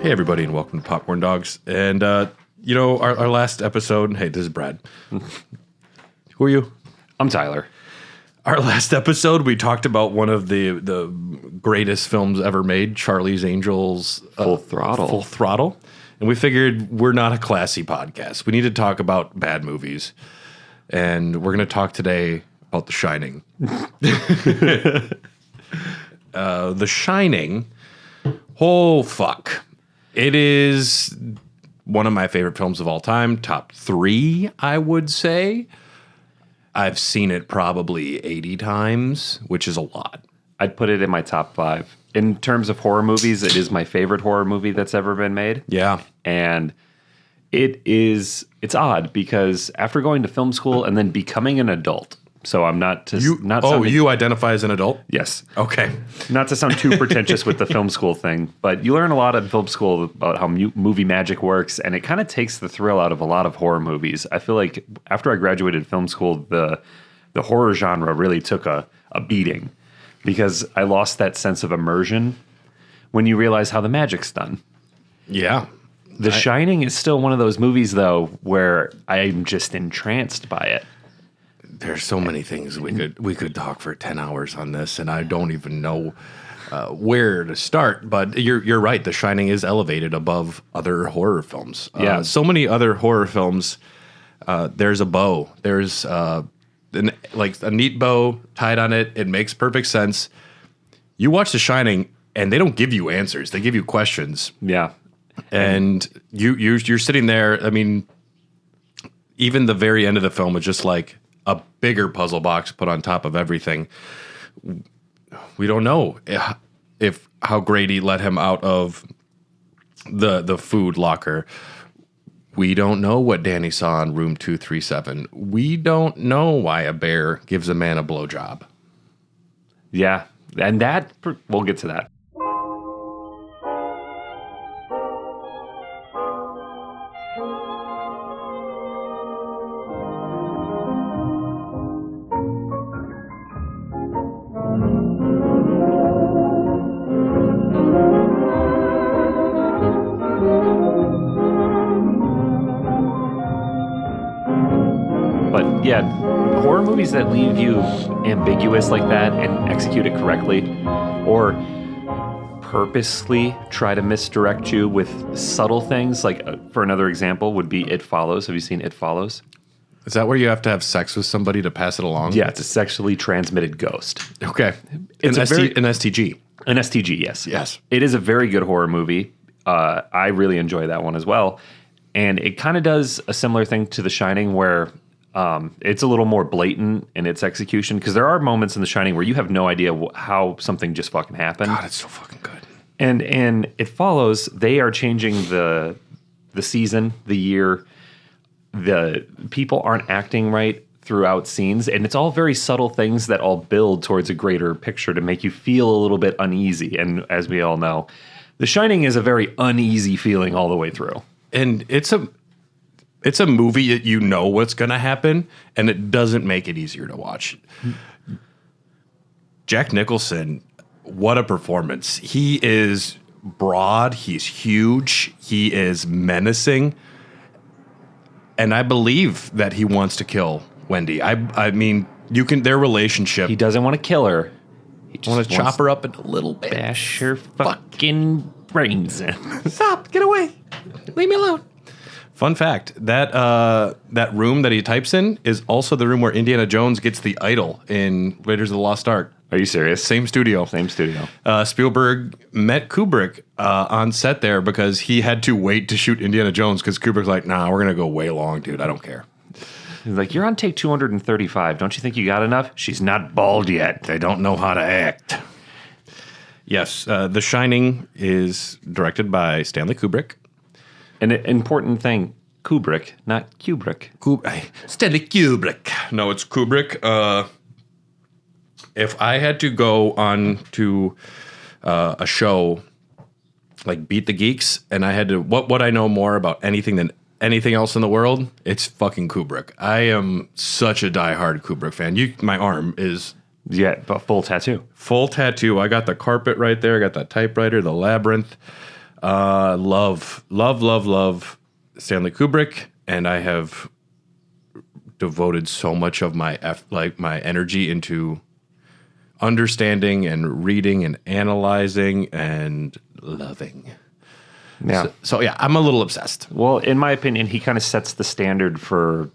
Hey, everybody, and welcome to Popcorn Dogs. And, our last episode... Hey, this is Brad. Who are you? I'm Tyler. Our last episode, we talked about one of the greatest films ever made, Charlie's Angels... Full Throttle. And we figured we're not a classy podcast. We need to talk about bad movies. And we're going to talk today about The Shining. The Shining... Oh, fuck. It is one of my favorite films of all time. Top 3, I would say. I've seen it probably 80 times, which is a lot. I'd put it in my top 5. In terms of horror movies, it is my favorite horror movie that's ever been made. Yeah. And it's odd because after going to film school and then becoming an adult, so I'm not you identify as an adult? Yes. Okay. Not to sound too pretentious with the film school thing, but you learn a lot in film school about how movie magic works, and it kind of takes the thrill out of a lot of horror movies. I feel like after I graduated film school, the horror genre really took a beating because I lost that sense of immersion when you realize how the magic's done. Yeah. The Shining is still one of those movies, though, where I'm just entranced by it. There's so many things we could talk for 10 hours on this, and I don't even know where to start. But you're right. The Shining is elevated above other horror films. Yeah. So many other horror films. There's a bow. There's a neat bow tied on it. It makes perfect sense. You watch The Shining, and they don't give you answers. They give you questions. Yeah. And you're sitting there. I mean, even the very end of the film is just like a bigger puzzle box put on top of everything. We don't know if how Grady let him out of the food locker. We don't know what Danny saw in room 237. We don't know why a bear gives a man a blowjob. Yeah, and we'll get to that. But yeah, horror movies that leave you ambiguous like that and execute it correctly, or purposely try to misdirect you with subtle things, like for another example would be It Follows. Have you seen It Follows? Is that where you have to have sex with somebody to pass it along? Yeah, it's a sexually transmitted ghost. Okay. It's an STG. An STG, yes. Yes. It is a very good horror movie. I really enjoy that one as well. And it kind of does a similar thing to The Shining where it's a little more blatant in its execution, because there are moments in The Shining where you have no idea how something just fucking happened. God, it's so fucking good. And It Follows, they are changing the season, the year. The people aren't acting right throughout scenes, and it's all very subtle things that all build towards a greater picture to make you feel a little bit uneasy. And as we all know, The Shining is a very uneasy feeling all the way through. And it's a movie that you know what's going to happen, and it doesn't make it easier to watch. Jack Nicholson, what a performance. He is broad, he's huge, he is menacing, and I believe that he wants to kill Wendy. I mean, their relationship. He doesn't want to kill her. He just wants to chop her up in a little bit. Bash her fucking brains in. Stop, get away. Leave me alone. Fun fact, that room that he types in is also the room where Indiana Jones gets the idol in Raiders of the Lost Ark. Are you serious? Same studio. Spielberg met Kubrick on set there because he had to wait to shoot Indiana Jones because Kubrick's like, nah, we're going to go way long, dude. I don't care. He's like, you're on take 235. Don't you think you got enough? She's not bald yet. They don't know how to act. Yes, The Shining is directed by Stanley Kubrick. An important thing, Kubrick, not Kubrick. Stanley Kubrick. No, it's Kubrick. If I had to go on to a show like Beat the Geeks, and I had to, what would I know more about anything than anything else in the world? It's fucking Kubrick. I am such a diehard Kubrick fan. My arm is... Yeah, but full tattoo. Full tattoo. I got the carpet right there. I got that typewriter, the Labyrinth. Love Stanley Kubrick, and I have devoted so much of my my energy into understanding and reading and analyzing and loving. Yeah. So yeah, I'm a little obsessed. Well, in my opinion, he kind of sets the standard for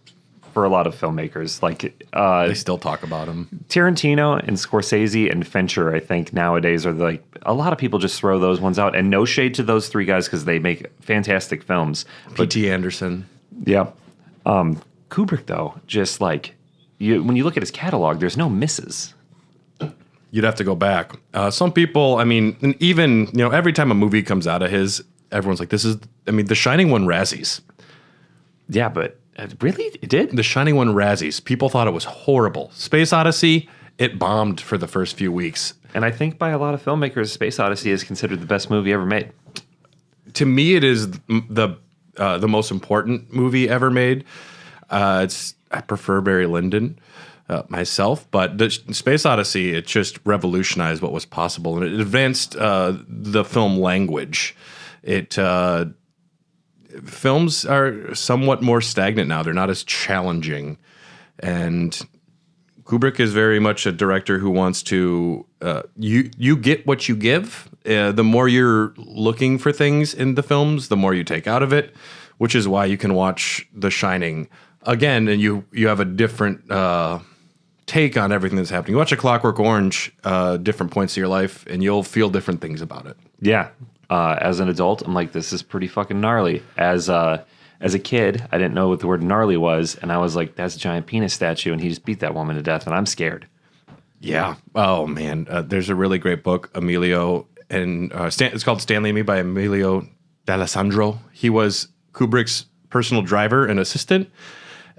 a lot of filmmakers. Like They still talk about him. Tarantino and Scorsese and Fincher, I think nowadays are like a lot of people just throw those ones out. And no shade to those three guys because they make fantastic films. P.T. Anderson. Yeah. Kubrick, though, just like when you look at his catalog, there's no misses. You'd have to go back. Some people, I mean, and even every time a movie comes out of his, everyone's like, "This is." I mean, The Shining won Razzies. Yeah, but really, it did. The Shining won Razzies. People thought it was horrible. Space Odyssey, it bombed for the first few weeks. And I think by a lot of filmmakers, Space Odyssey is considered the best movie ever made. To me, it is the most important movie ever made. I prefer Barry Lyndon myself, but the Space Odyssey, it just revolutionized what was possible, and it advanced the film language. Films are somewhat more stagnant now. They're not as challenging, and Kubrick is very much a director who wants to you get what you give. The more you're looking for things in the films, the more you take out of it, which is why you can watch The Shining again, and you have a different take on everything that's happening. You watch A Clockwork Orange, different points of your life, and you'll feel different things about it. Yeah. As an adult, I'm like, this is pretty fucking gnarly. As a kid, I didn't know what the word gnarly was, and I was like, that's a giant penis statue, and he just beat that woman to death, and I'm scared. Yeah. Oh, man. There's a really great book, Emilio, and it's called Stanley and Me by Emilio D'Alessandro. He was Kubrick's personal driver and assistant,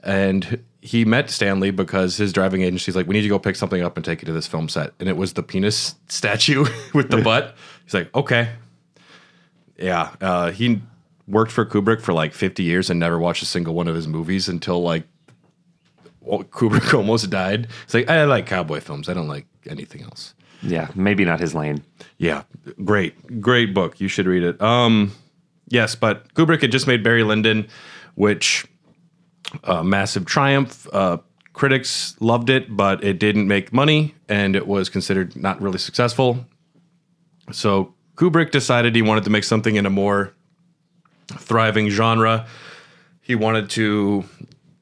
and he met Stanley because his driving agency's like, we need to go pick something up and take it to this film set. And it was the penis statue with the butt. He's like, okay. Yeah. He worked for Kubrick for like 50 years and never watched a single one of his movies until Kubrick almost died. It's like, I like cowboy films. I don't like anything else. Yeah, maybe not his lane. Yeah, great book. You should read it. Yes, but Kubrick had just made Barry Lyndon, which massive triumph. Critics loved it, but it didn't make money, and it was considered not really successful. So Kubrick decided he wanted to make something in a more thriving genre. He wanted to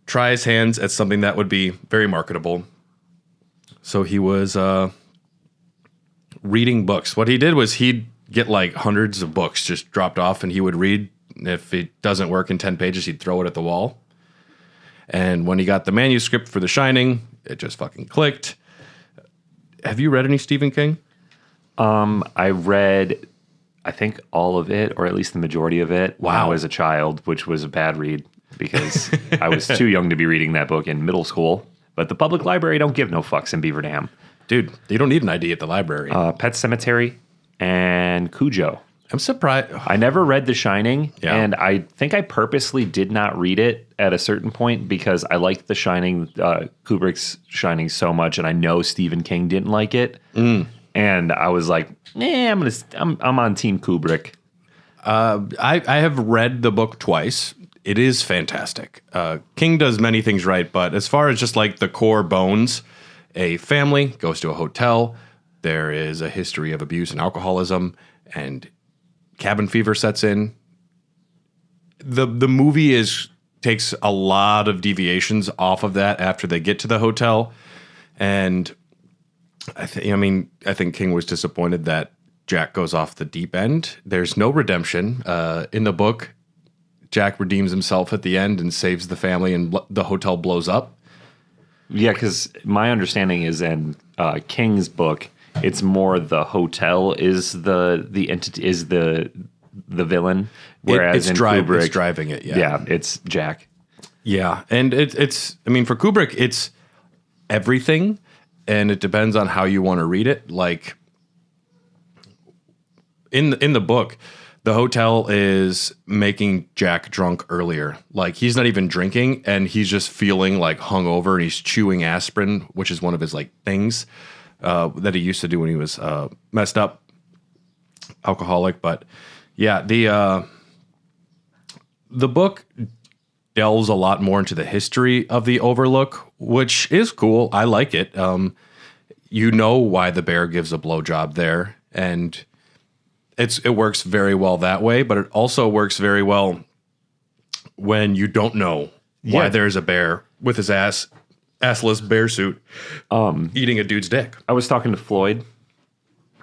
try his hands at something that would be very marketable. So he was reading books. What he did was he'd get like hundreds of books just dropped off, and he would read. If it doesn't work in 10 pages, he'd throw it at the wall. And when he got the manuscript for The Shining, it just fucking clicked. Have you read any Stephen King? I read, I think, all of it, or at least the majority of it, when I Wow. was a child, which was a bad read because I was too young to be reading that book in middle school. But the public library don't give no fucks in Beaver Dam. Dude, you don't need an ID at the library. Pet Sematary and Cujo. I'm surprised. I never read The Shining, Yeah. and I think I purposely did not read it at a certain point because I liked The Shining, Kubrick's Shining so much, and I know Stephen King didn't like it. And I was like, I'm on Team Kubrick. I have read the book twice. It is fantastic. King does many things right, but as far as just like the core bones, a family goes to a hotel. There is a history of abuse and alcoholism, and cabin fever sets in. The movie takes a lot of deviations off of that after they get to the hotel, and I think King was disappointed that Jack goes off the deep end. There's no redemption in the book. Jack redeems himself at the end and saves the family, and the hotel blows up. Yeah, because my understanding is in King's book, it's more the hotel is the entity, is the villain, whereas in Kubrick, it's driving it. Yeah, it's Jack. Yeah, and it's for Kubrick, it's everything, and it depends on how you want to read it. Like in the book, the hotel is making Jack drunk earlier. Like he's not even drinking, and he's just feeling like hungover, and he's chewing aspirin, which is one of his like things that he used to do when he was messed up, alcoholic. But Yeah, the book delves a lot more into the history of the Overlook, which is cool. I like it. You know why the bear gives a blowjob there, and it works very well that way, but it also works very well when you don't know why there's a bear with his assless bear suit eating a dude's dick. I was talking to Floyd,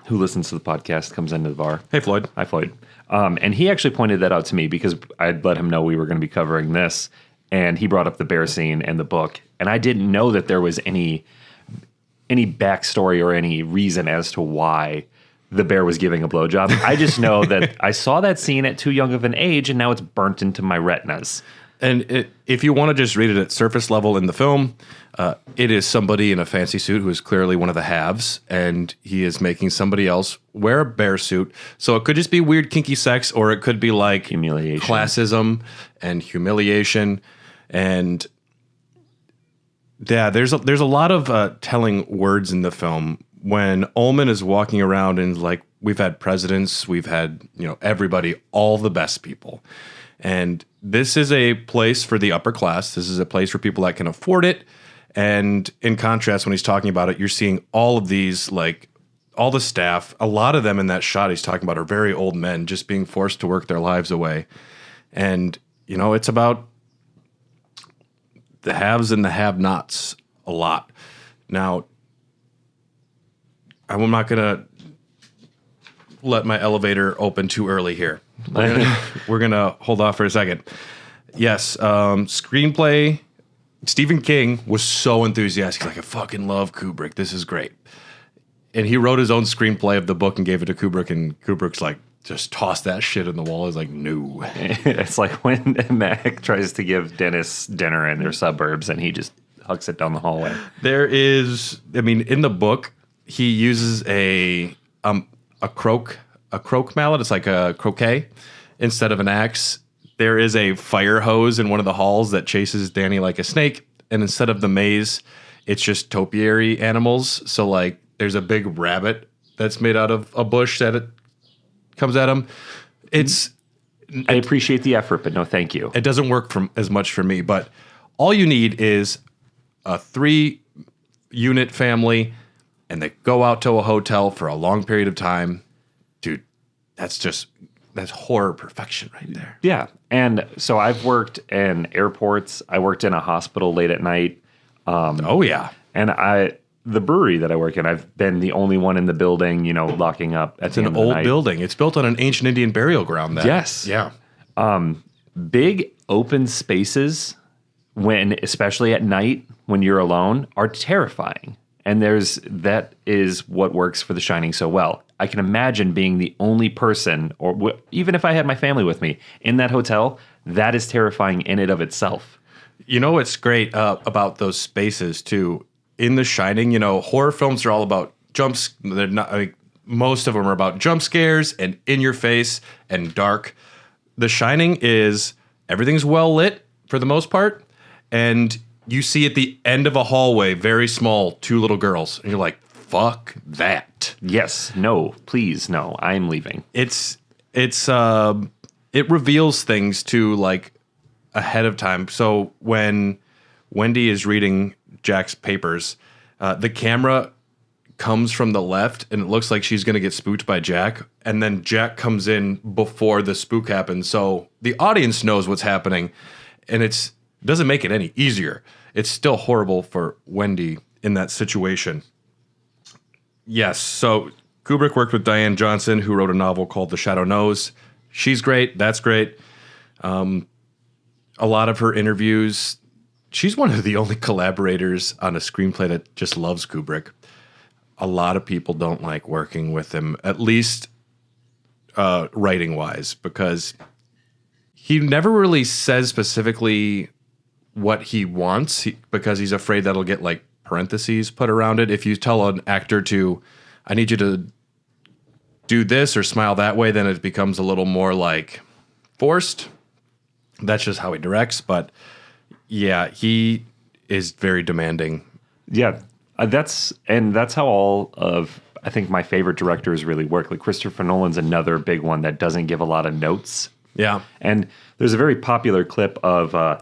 who listens to the podcast, comes into the bar. Hey, Floyd. Hi, Floyd. And he actually pointed that out to me because I'd let him know we were going to be covering this, and he brought up the bear scene and the book, and I didn't know that there was any backstory or any reason as to why the bear was giving a blowjob. I just know that I saw that scene at too young of an age, and now it's burnt into my retinas. And if you want to just read it at surface level in the film, it is somebody in a fancy suit who is clearly one of the haves, and he is making somebody else wear a bear suit. So it could just be weird, kinky sex, or it could be like Humiliation. Classism and humiliation. And yeah, there's a lot of telling words in the film. When Ullman is walking around and like, we've had presidents, we've had, everybody, all the best people. And this is a place for the upper class. This is a place for people that can afford it. And in contrast, when he's talking about it, you're seeing all of these, like all the staff, a lot of them in that shot he's talking about are very old men just being forced to work their lives away. And, it's about the haves and the have-nots a lot. Now, I'm not going to let my elevator open too early here. We're gonna hold off for a second. Yes, screenplay. Stephen King was so enthusiastic. He's like, I fucking love Kubrick. This is great. And he wrote his own screenplay of the book and gave it to Kubrick. And Kubrick's like, just toss that shit in the wall. He's like, no. It's like when Mac tries to give Dennis dinner in their suburbs, and he just hucks it down the hallway. There is, in the book, he uses a croak mallet. It's like a croquet instead of an axe. There is a fire hose in one of the halls that chases Danny like a snake. And instead of the maze, it's just topiary animals. So like there's a big rabbit that's made out of a bush that it comes at him. I appreciate the effort, but no thank you. It doesn't work as much for me, but all you need is a 3-unit family, and they go out to a hotel for a long period of time. Dude, that's horror perfection right there. Yeah. And so I've worked in airports. I worked in a hospital late at night. Oh, yeah. And the brewery that I work in, I've been the only one in the building, locking up at the end of the night. It's an old building. It's built on an ancient Indian burial ground. Yes. Yeah. Big open spaces, especially at night when you're alone, are terrifying. And that is what works for The Shining so well. I can imagine being the only person, or even if I had my family with me, in that hotel. That is terrifying in and of itself. What's great about those spaces too? In The Shining, horror films are all about jumps. They're not. Most of them are about jump scares and in your face and dark. The Shining is everything's well lit for the most part, and you see at the end of a hallway, very small, 2 little girls, and you're like, fuck that. Yes. No, please. No, I'm leaving. It reveals things to like ahead of time. So when Wendy is reading Jack's papers, the camera comes from the left and it looks like she's going to get spooked by Jack. And then Jack comes in before the spook happens. So the audience knows what's happening, and it doesn't make it any easier. It's still horrible for Wendy in that situation. Yes, so Kubrick worked with Diane Johnson, who wrote a novel called The Shadow Knows. She's great. That's great. A lot of her interviews, she's one of the only collaborators on a screenplay that just loves Kubrick. A lot of people don't like working with him, at least writing-wise, because he never really says specifically what he wants because he's afraid that'll get like parentheses put around it. If you tell an actor I need you to do this or smile that way, then it becomes a little more like forced. That's just how he directs. But yeah, he is very demanding. Yeah, that's how all of I think my favorite directors really work. Like Christopher Nolan's another big one that doesn't give a lot of notes. Yeah. And there's a very popular clip of, I'm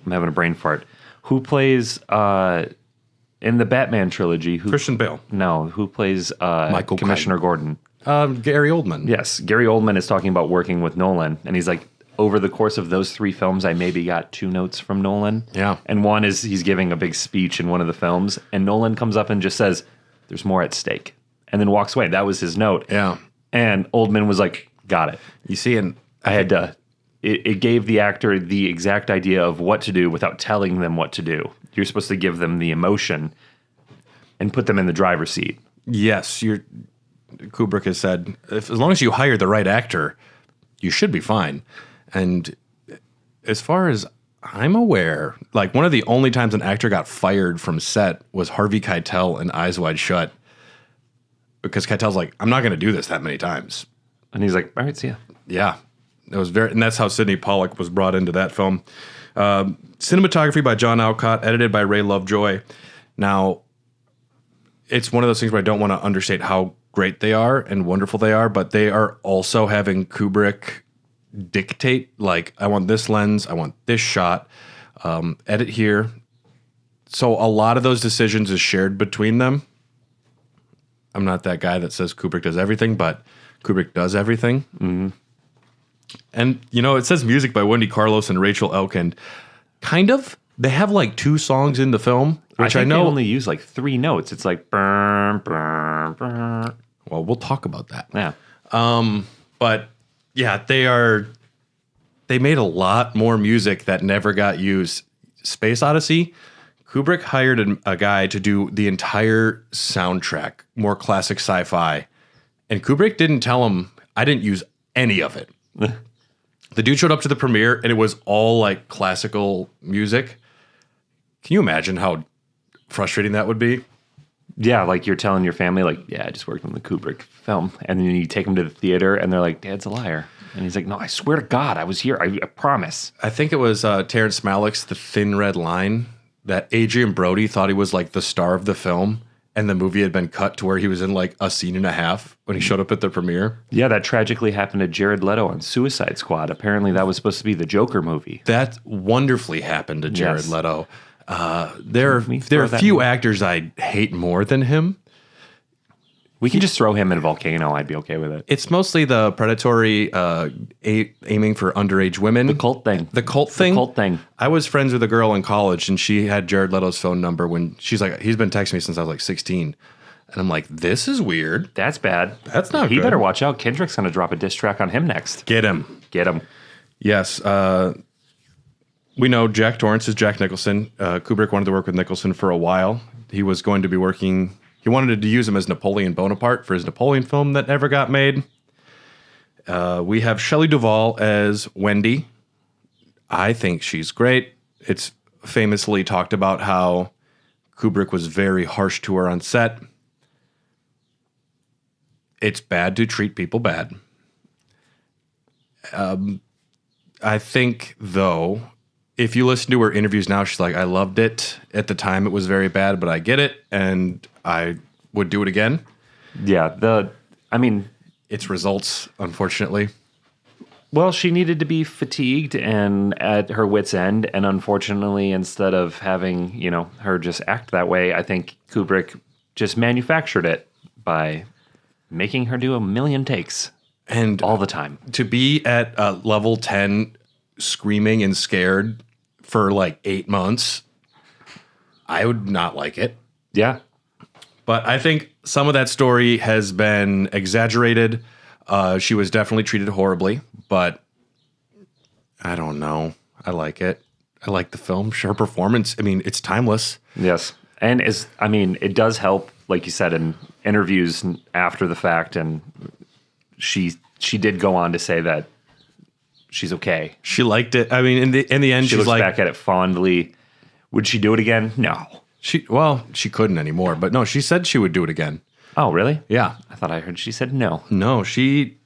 having a brain fart. Who plays, in the Batman trilogy? Christian Bale. No, who plays Michael Commissioner Gordon? Gary Oldman. Yes, Gary Oldman is talking about working with Nolan, and he's like, over the course of those 3 films, I maybe got 2 notes from Nolan. Yeah. And one is he's giving a big speech in one of the films, and Nolan comes up and just says, there's more at stake, and then walks away. That was his note. Yeah. And Oldman was like, got it. You see, and I had to, it gave the actor the exact idea of what to do without telling them what to do. You're supposed to give them the emotion and put them in the driver's seat. yes, Kubrick has said, as long as you hire the right actor, you should be fine. And as far as I'm aware, like one of the only times an actor got fired from set was Harvey Keitel in Eyes Wide Shut. Because Keitel's like, I'm not going to do this that many times. And he's like, all right, see ya. Yeah. It was and that's how Sidney Pollack was brought into that film. Cinematography by John Alcott, edited by Ray Lovejoy. Now, it's one of those things where I don't want to understate how great they are and wonderful they are, but they are also having Kubrick dictate, like, I want this lens, I want this shot, edit here. So a lot of those decisions is shared between them. I'm not that guy that says Kubrick does everything, but Kubrick does everything. Mm-hmm. And, it says music by Wendy Carlos and Rachel Elkind. Kind of. They have like 2 songs in the film, which I know they only use like 3 notes. It's like burn, burn, burn. Well, we'll talk about that. Yeah. But yeah, they made a lot more music that never got used. Space Odyssey, Kubrick hired a guy to do the entire soundtrack, more classic sci-fi. And Kubrick didn't tell him, I didn't use any of it. The dude showed up to the premiere and it was all like classical music. Can you imagine how frustrating that would be? Yeah, like you're telling your family, like, yeah, I just worked on the Kubrick film. And then you take them to the theater and they're like, Dad's a liar. And he's like, no, I swear to God, I was here. I promise. I think it was Terrence Malick's The Thin Red Line that Adrian Brody thought he was like the star of the film. And the movie had been cut to where he was in like a scene and a half when he showed up at the premiere. Yeah, that tragically happened to Jared Leto on Suicide Squad. Apparently that was supposed to be the Joker movie. That wonderfully happened to Jared Leto. There are a few actors I hate more than him. We can just throw him in a volcano. I'd be okay with it. It's mostly the predatory aiming for underage women. The cult thing. The cult thing? The cult thing. I was friends with a girl in college, and she had Jared Leto's phone number when she's like, he's been texting me since I was like 16. And I'm like, this is weird. That's bad. That's not He good. better watch out. Kendrick's going to drop a diss track on him next. Get him. Get him. Yes. We know Jack Torrance is Jack Nicholson. Kubrick wanted to work with Nicholson for a while. He was going to be working... He wanted to use him as Napoleon Bonaparte for his Napoleon film that never got made. We have Shelley Duvall as Wendy. I think she's great. It's famously talked about how Kubrick was very harsh to her on set. It's bad to treat people bad. I think, though, if you listen to her interviews now, she's like, I loved it. At the time, it was very bad, but I get it, and I would do it again. Yeah, It's results, unfortunately. Well, she needed to be fatigued and at her wit's end, and unfortunately, instead of having, her just act that way, I think Kubrick just manufactured it by making her do a million takes And all the time. To be at level 10 screaming and scared for like 8 months, I would not like it. Yeah. But I think some of that story has been exaggerated. She was definitely treated horribly, but I don't know. I like it. I like the film. Her performance, it's timeless. Yes. And it does help, like you said, in interviews after the fact. And she did go on to say that she's okay. She liked it. In the end, She she's looks like, back at it fondly. Would she do it again? No. She couldn't anymore, but no, she said she would do it again. Oh, really? Yeah. I thought I heard she said no. No, it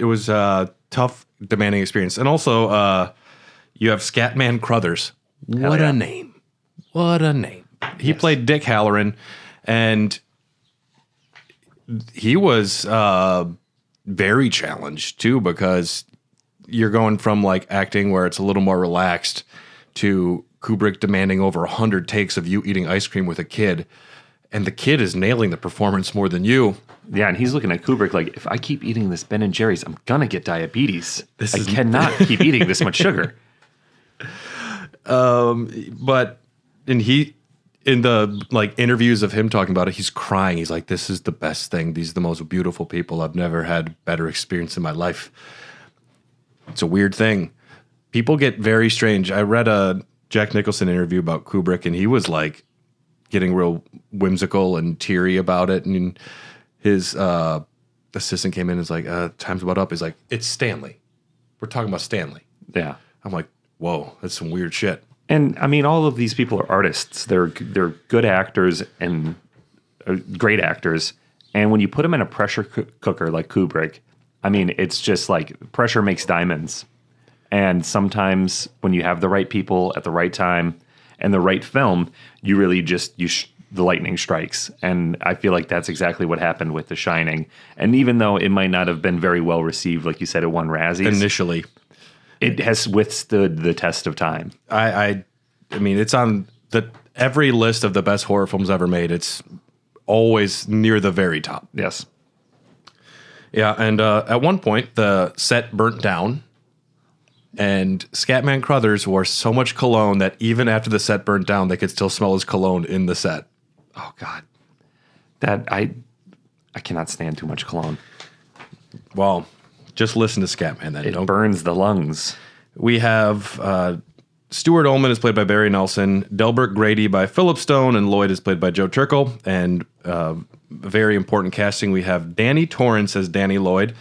was a tough, demanding experience. And also, you have Scatman Crothers. What a name. What a name. He played Dick Halloran, and he was very challenged too, because you're going from like acting where it's a little more relaxed to Kubrick demanding over 100 takes of you eating ice cream with a kid, and the kid is nailing the performance more than you. Yeah, and he's looking at Kubrick like, if I keep eating this Ben and Jerry's, I'm gonna get diabetes. I cannot keep eating this much sugar. But in the like interviews of him talking about it, he's crying. He's like, "This is the best thing. These are the most beautiful people. I've never had better experience in my life." It's a weird thing. People get very strange. I read a Jack Nicholson interview about Kubrick, and he was like getting real whimsical and teary about it. And his assistant came in and was like, "Time's about up." He's like, "It's Stanley. We're talking about Stanley." Yeah. I'm like, whoa, that's some weird shit. And I mean, all of these people are artists. They're good actors and great actors. And when you put them in a pressure cooker like Kubrick, I mean, it's just like pressure makes diamonds. And sometimes when you have the right people at the right time and the right film, you really just the lightning strikes. And I feel like that's exactly what happened with The Shining. And even though it might not have been very well received, like you said, it won Razzies initially, it has withstood the test of time. I mean, it's on every list of the best horror films ever made. It's always near the very top. Yes. Yeah, and at one point, the set burnt down, and Scatman Crothers wore so much cologne that even after the set burnt down, they could still smell his cologne in the set. Oh, God. That, I cannot stand too much cologne. Well, just listen to Scatman then. It burns the lungs. We have Stuart Ullman is played by Barry Nelson, Delbert Grady by Philip Stone, and Lloyd is played by Joe Turkel. And very important casting, we have Danny Torrance as Danny Lloyd,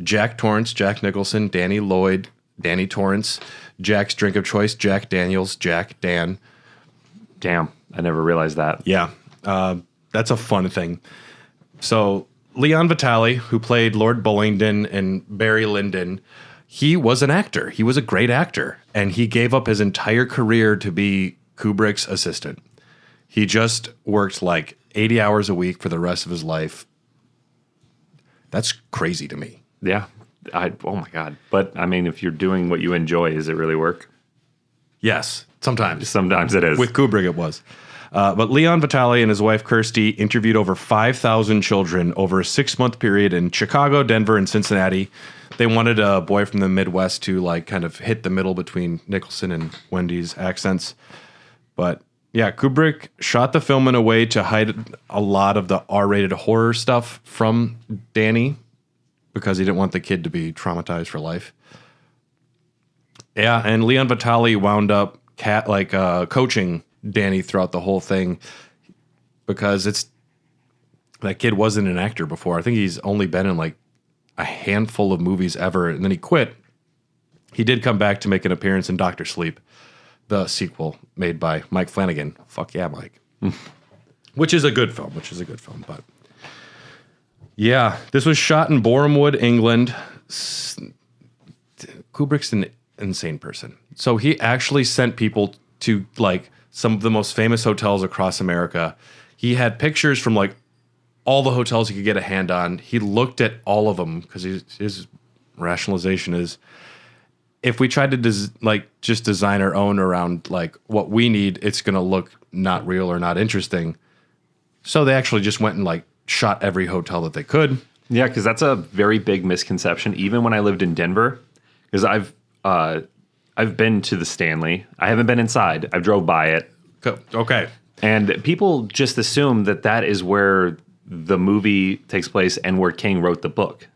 Jack Torrance, Jack Nicholson, Danny Lloyd, Danny Torrance, Jack's drink of choice, Jack Daniels, Jack Dan. Damn, I never realized that. Yeah, that's a fun thing. So Leon Vitali, who played Lord Bullingdon and Barry Lyndon, he was an actor. He was a great actor, and he gave up his entire career to be Kubrick's assistant. He just worked like 80 hours a week for the rest of his life. That's crazy to me. Yeah. Oh my God. But I mean, if you're doing what you enjoy, does it really work? Yes, sometimes. Sometimes it is. With Kubrick, it was. But Leon Vitali and his wife Kirsty interviewed over 5,000 children over a 6-month period in Chicago, Denver, and Cincinnati. They wanted a boy from the Midwest to like kind of hit the middle between Nicholson and Wendy's accents. But yeah, Kubrick shot the film in a way to hide a lot of the R-rated horror stuff from Danny because he didn't want the kid to be traumatized for life. Yeah, and Leon Vitali wound up coaching Danny throughout the whole thing because that kid wasn't an actor before. I think he's only been in like a handful of movies ever, and then he quit. He did come back to make an appearance in Dr. Sleep, the sequel made by Mike Flanagan. Fuck yeah, Mike. Which is a good film, but yeah, this was shot in Borehamwood, England. Kubrick's an insane person. So he actually sent people to like some of the most famous hotels across America. He had pictures from like all the hotels he could get a hand on. He looked at all of them because his rationalization is, if we tried to just design our own around like what we need, it's going to look not real or not interesting. So they actually just went and like shot every hotel that they could. Yeah, because that's a very big misconception. Even when I lived in Denver, because I've been to the Stanley. I haven't been inside. I've drove by it. Okay. And people just assume that is where the movie takes place and where King wrote the book.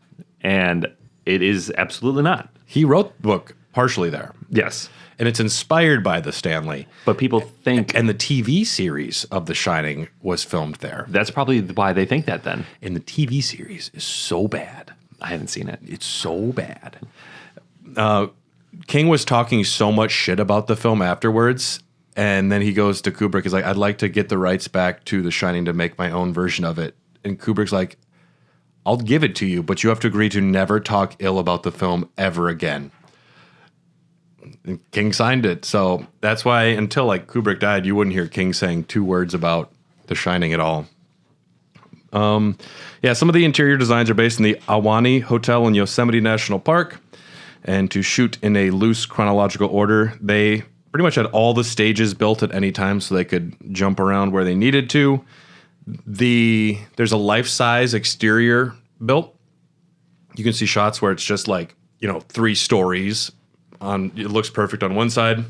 And it is absolutely not. He wrote the book partially there. Yes. And it's inspired by the Stanley. But people think... And the TV series of The Shining was filmed there. That's probably why they think that then. And the TV series is so bad. I haven't seen it. It's so bad. King was talking so much shit about the film afterwards, and then he goes to Kubrick. He's like, I'd like to get the rights back to The Shining to make my own version of it. And Kubrick's like, I'll give it to you, but you have to agree to never talk ill about the film ever again. And King signed it. So that's why until like Kubrick died, you wouldn't hear King saying 2 words about The Shining at all. Yeah, some of the interior designs are based in the Ahwahnee Hotel in Yosemite National Park. And to shoot in a loose chronological order, they pretty much had all the stages built at any time so they could jump around where they needed to. There's a life-size exterior built. You can see shots where it's just like, 3 stories. It looks perfect on one side.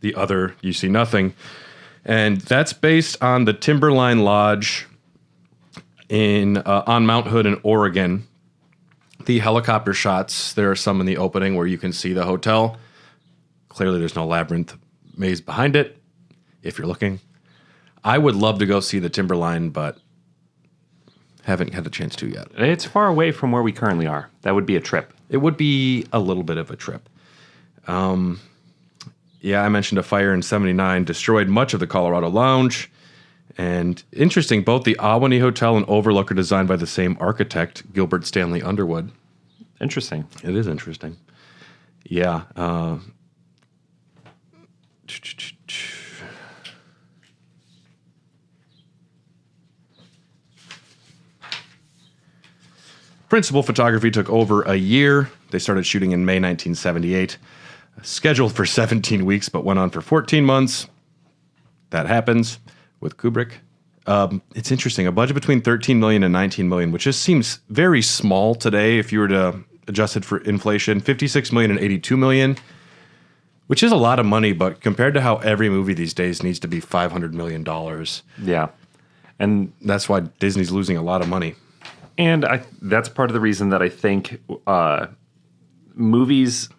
The other, you see nothing. And that's based on the Timberline Lodge on Mount Hood in Oregon. The helicopter shots, there are some in the opening where you can see the hotel. Clearly there's no labyrinth maze behind it, if you're looking. I would love to go see the Timberline, but haven't had a chance to yet. It's far away from where we currently are. That would be a trip. It would be a little bit of a trip. Yeah, I mentioned a fire in 79 destroyed much of the Colorado Lounge. And interesting, both the Ahwahnee Hotel and Overlook are designed by the same architect, Gilbert Stanley Underwood. Interesting. It is interesting. Yeah. Principal photography took over a year. They started shooting in May 1978. Scheduled for 17 weeks, but went on for 14 months. That happens with Kubrick. It's interesting. A budget between $13 million and $19 million, which just seems very small today if you were to adjust it for inflation. $56 million and $82 million, which is a lot of money, but compared to how every movie these days needs to be $500 million. Yeah. And that's why Disney's losing a lot of money. And that's part of the reason that I think movies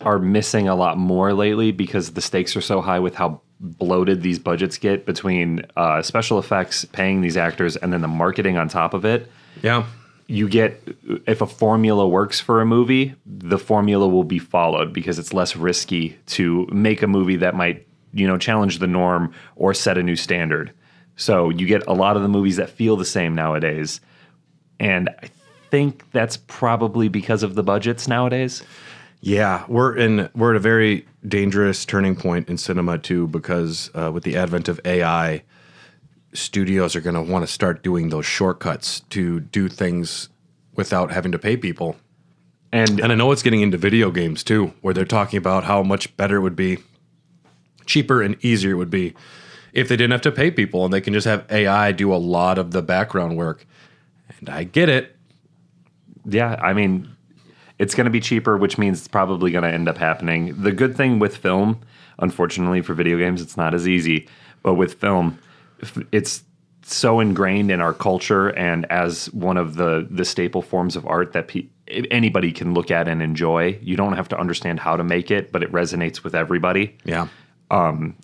are missing a lot more lately, because the stakes are so high with how bloated these budgets get between special effects, paying these actors, and then the marketing on top of it. Yeah. You get, if a formula works for a movie, the formula will be followed because it's less risky to make a movie that might, challenge the norm or set a new standard. So you get a lot of the movies that feel the same nowadays. And I think that's probably because of the budgets nowadays. Yeah, we're at a very dangerous turning point in cinema too, because with the advent of AI, studios are going to want to start doing those shortcuts to do things without having to pay people. And I know it's getting into video games too, where they're talking about how much better it would be, cheaper and easier it would be if they didn't have to pay people and they can just have AI do a lot of the background work. And I get it. Yeah, I mean, it's going to be cheaper, which means it's probably going to end up happening. The good thing with film, unfortunately for video games, it's not as easy. But with film, it's so ingrained in our culture and as one of the staple forms of art that anybody can look at and enjoy. You don't have to understand how to make it, but it resonates with everybody. Yeah.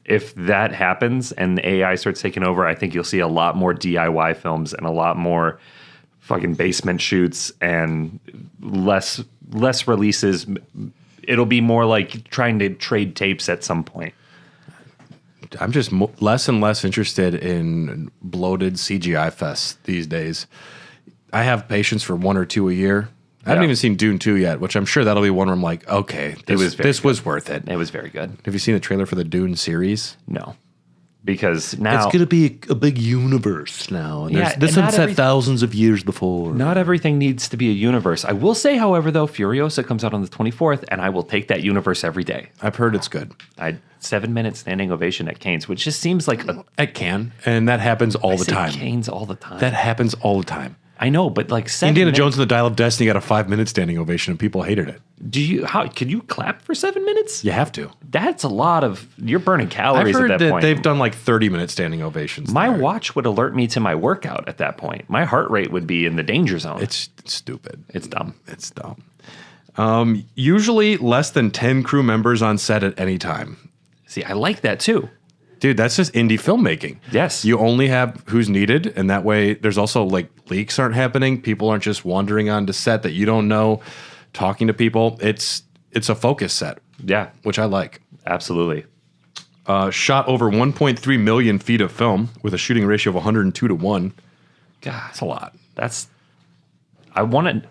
If that happens and the AI starts taking over, I think you'll see a lot more DIY films and a lot more fucking basement shoots and less releases. It'll be more like trying to trade tapes at some point. I'm just less and less interested in bloated CGI fests these days. I have patience for 1 or 2 a year. I haven't even seen Dune 2 yet, which I'm sure that'll be one where I'm like, okay, this was worth it. It was very good. Have you seen the trailer for the Dune series? No. Because now it's going to be a big universe now. And this one's set thousands of years before. Not everything needs to be a universe. I will say, however, though, Furiosa comes out on the 24th, and I will take that universe every day. I've heard it's good. 7-minute standing ovation at Cannes, which just seems like at Cannes, and that happens all the time. Cannes all the time. That happens all the time. I know, but like Indiana Jones and the Dial of Destiny got a 5-minute standing ovation, and people hated it. Can you clap for 7 minutes? You have to. That's a lot of. You're burning calories I've heard at that point. They've done like 30-minute standing ovations. My watch would alert me to my workout at that point. My heart rate would be in the danger zone. It's stupid. It's dumb. It's dumb. Usually less than 10 crew members on set at any time. See, I like that too. Dude, that's just indie filmmaking. Yes. You only have who's needed, and that way there's also like leaks aren't happening. People aren't just wandering onto set that you don't know, talking to people. It's a focus set. Yeah. Which I like. Absolutely. Shot over 1.3 million feet of film with a shooting ratio of 102-1. God, that's a lot. I'm gonna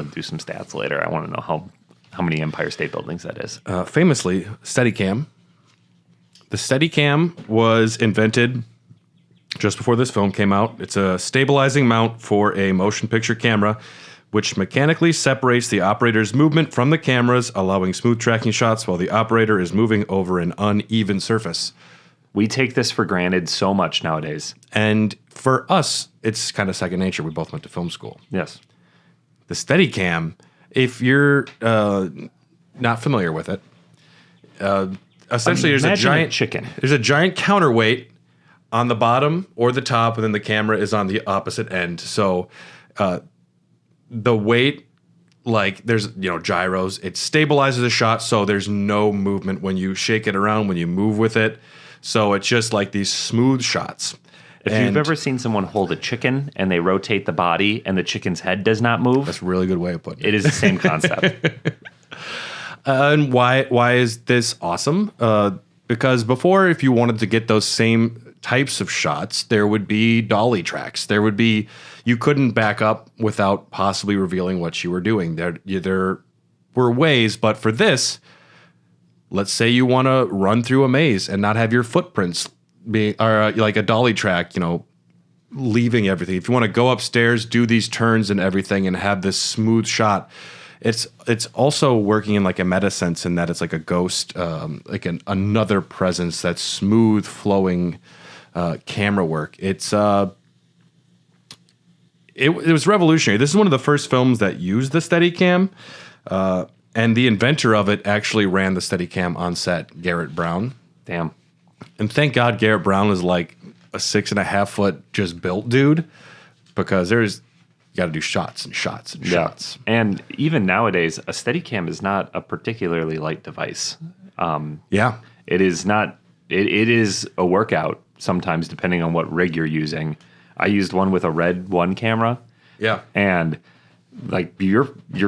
do some stats later. I want to know how many Empire State Buildings that is. Famously, Steadicam. The Steadicam was invented just before this film came out. It's a stabilizing mount for a motion picture camera, which mechanically separates the operator's movement from the cameras, allowing smooth tracking shots while the operator is moving over an uneven surface. We take this for granted so much nowadays. And for us, it's kind of second nature. We both went to film school. Yes. The Steadicam, if you're not familiar with it, essentially there's a giant chicken. There's a giant counterweight on the bottom or the top, and then the camera is on the opposite end. So the weight, like there's gyros, it stabilizes the shot, so there's no movement when you shake it around, when you move with it. So it's just like these smooth shots. If you've ever seen someone hold a chicken and they rotate the body and the chicken's head does not move, that's a really good way of putting it. It is the same concept. And why is this awesome? Because before, if you wanted to get those same types of shots, there would be dolly tracks. You couldn't back up without possibly revealing what you were doing. There were ways, but for this, let's say you want to run through a maze and not have your footprints be like a dolly track, leaving everything. If you want to go upstairs, do these turns and everything and have this smooth shot, it's also working in like a meta sense in that it's like a ghost, like another presence, that's smooth flowing camera work. It was revolutionary. This is one of the first films that used the Steadicam. And the inventor of it actually ran the Steadicam on set, Garrett Brown. Damn. And thank God Garrett Brown is like a 6.5 foot just built dude, because you got to do shots and shots and shots. And even nowadays, a Steadicam is not a particularly light device. Yeah. It is not. It is a workout sometimes, depending on what rig you're using. I used one with a Red 1 camera. Yeah. And like you're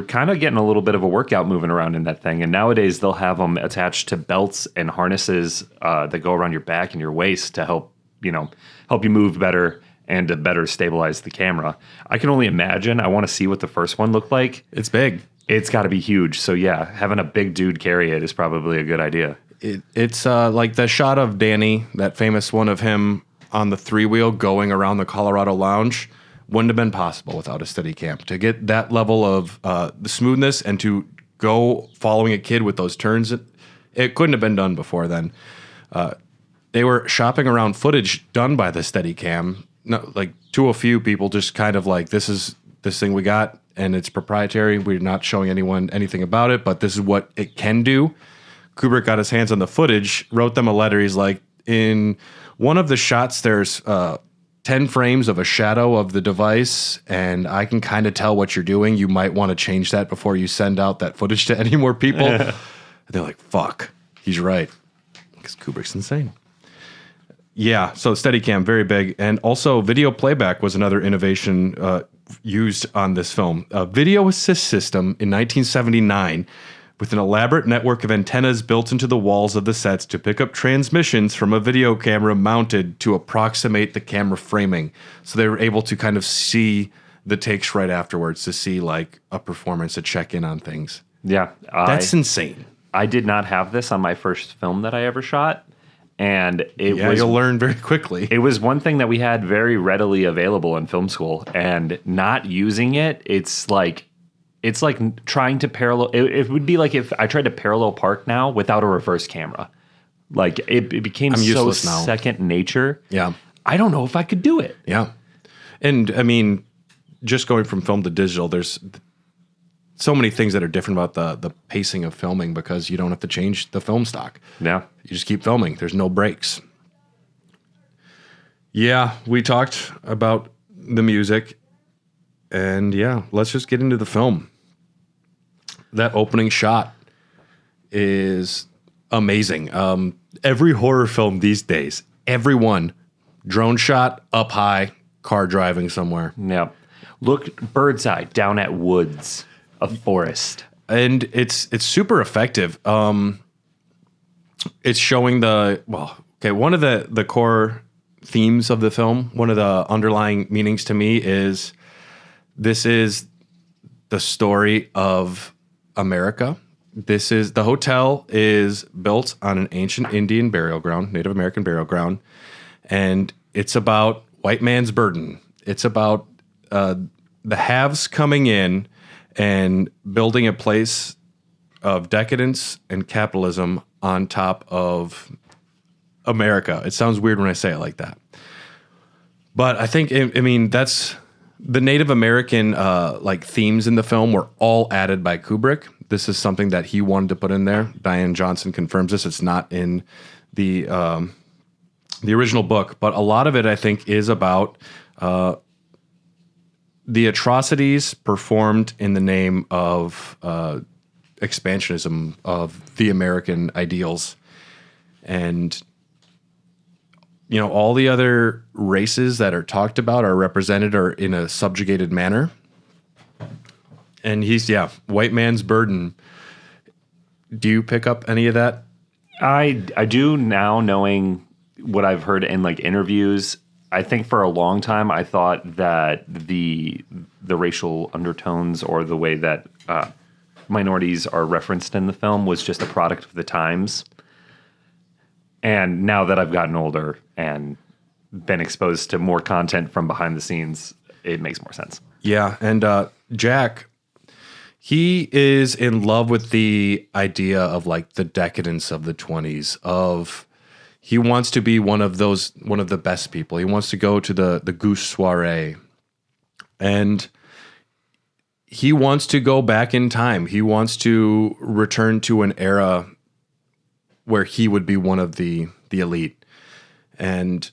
kind of getting a little bit of a workout moving around in that thing. And nowadays they'll have them attached to belts and harnesses that go around your back and your waist to help you move better and to better stabilize the camera. I can only imagine. I want to see what the first one looked like. It's big. It's got to be huge. So yeah, having a big dude carry it is probably a good idea. It's like the shot of Danny, that famous one of him on the 3-wheel going around the Colorado Lounge. Wouldn't have been possible without a Steadicam. To get that level of the smoothness and to go following a kid with those turns, it couldn't have been done before then. They were shopping around footage done by the Steadicam, like to a few people, just kind of like, this is this thing we got, and it's proprietary. We're not showing anyone anything about it, but this is what it can do. Kubrick got his hands on the footage, wrote them a letter. He's like, in one of the shots, there's 10 frames of a shadow of the device, and I can kind of tell what you're doing. You might want to change that before you send out that footage to any more people. And they're like, fuck, he's right. Because Kubrick's insane. Yeah, so Steadicam, very big. And also video playback was another innovation used on this film. A video assist system in 1979 with an elaborate network of antennas built into the walls of the sets to pick up transmissions from a video camera mounted to approximate the camera framing. So they were able to kind of see the takes right afterwards, to see like a performance, to check in on things. Yeah. That's insane. I did not have this on my first film that I ever shot. And you'll learn very quickly. It was one thing that we had very readily available in film school, and not using it, it's like trying to parallel. It would be like if I tried to parallel park now without a reverse camera. Like it became so second nature. Yeah. I don't know if I could do it. Yeah. And I mean, just going from film to digital, there's so many things that are different about the pacing of filming, because you don't have to change the film stock. Yeah. You just keep filming. There's no breaks. Yeah, we talked about the music, and yeah, let's just get into the film. That opening shot is amazing. Every horror film these days, everyone, drone shot up high, car driving somewhere. Yeah. Look bird's eye down at woods, a forest. And it's super effective. It's showing one of the core themes of the film, one of the underlying meanings to me is this is the story of America. The hotel is built on an ancient Indian burial ground, Native American burial ground, and it's about white man's burden. It's about the haves coming in and building a place of decadence and capitalism on top of America. It sounds weird when I say it like that. But I think, I mean, that's the Native American like themes in the film were all added by Kubrick. This is something that he wanted to put in there. Diane Johnson confirms this. It's not in the original book, but a lot of it, I think, is about the atrocities performed in the name of expansionism of the American ideals. And, you know, all the other races that are talked about are represented or in a subjugated manner. And he's, white man's burden. Do you pick up any of that? I do now, knowing what I've heard in like interviews. I think for a long time I thought that the racial undertones or the way that minorities are referenced in the film was just a product of the times. And now that I've gotten older and been exposed to more content from behind the scenes, it makes more sense. Yeah, and Jack, he is in love with the idea of like the decadence of the 20s, of he wants to be one of the best people. He wants to go to the goose soiree. And he wants to go back in time. He wants to return to an era where he would be one of the elite. And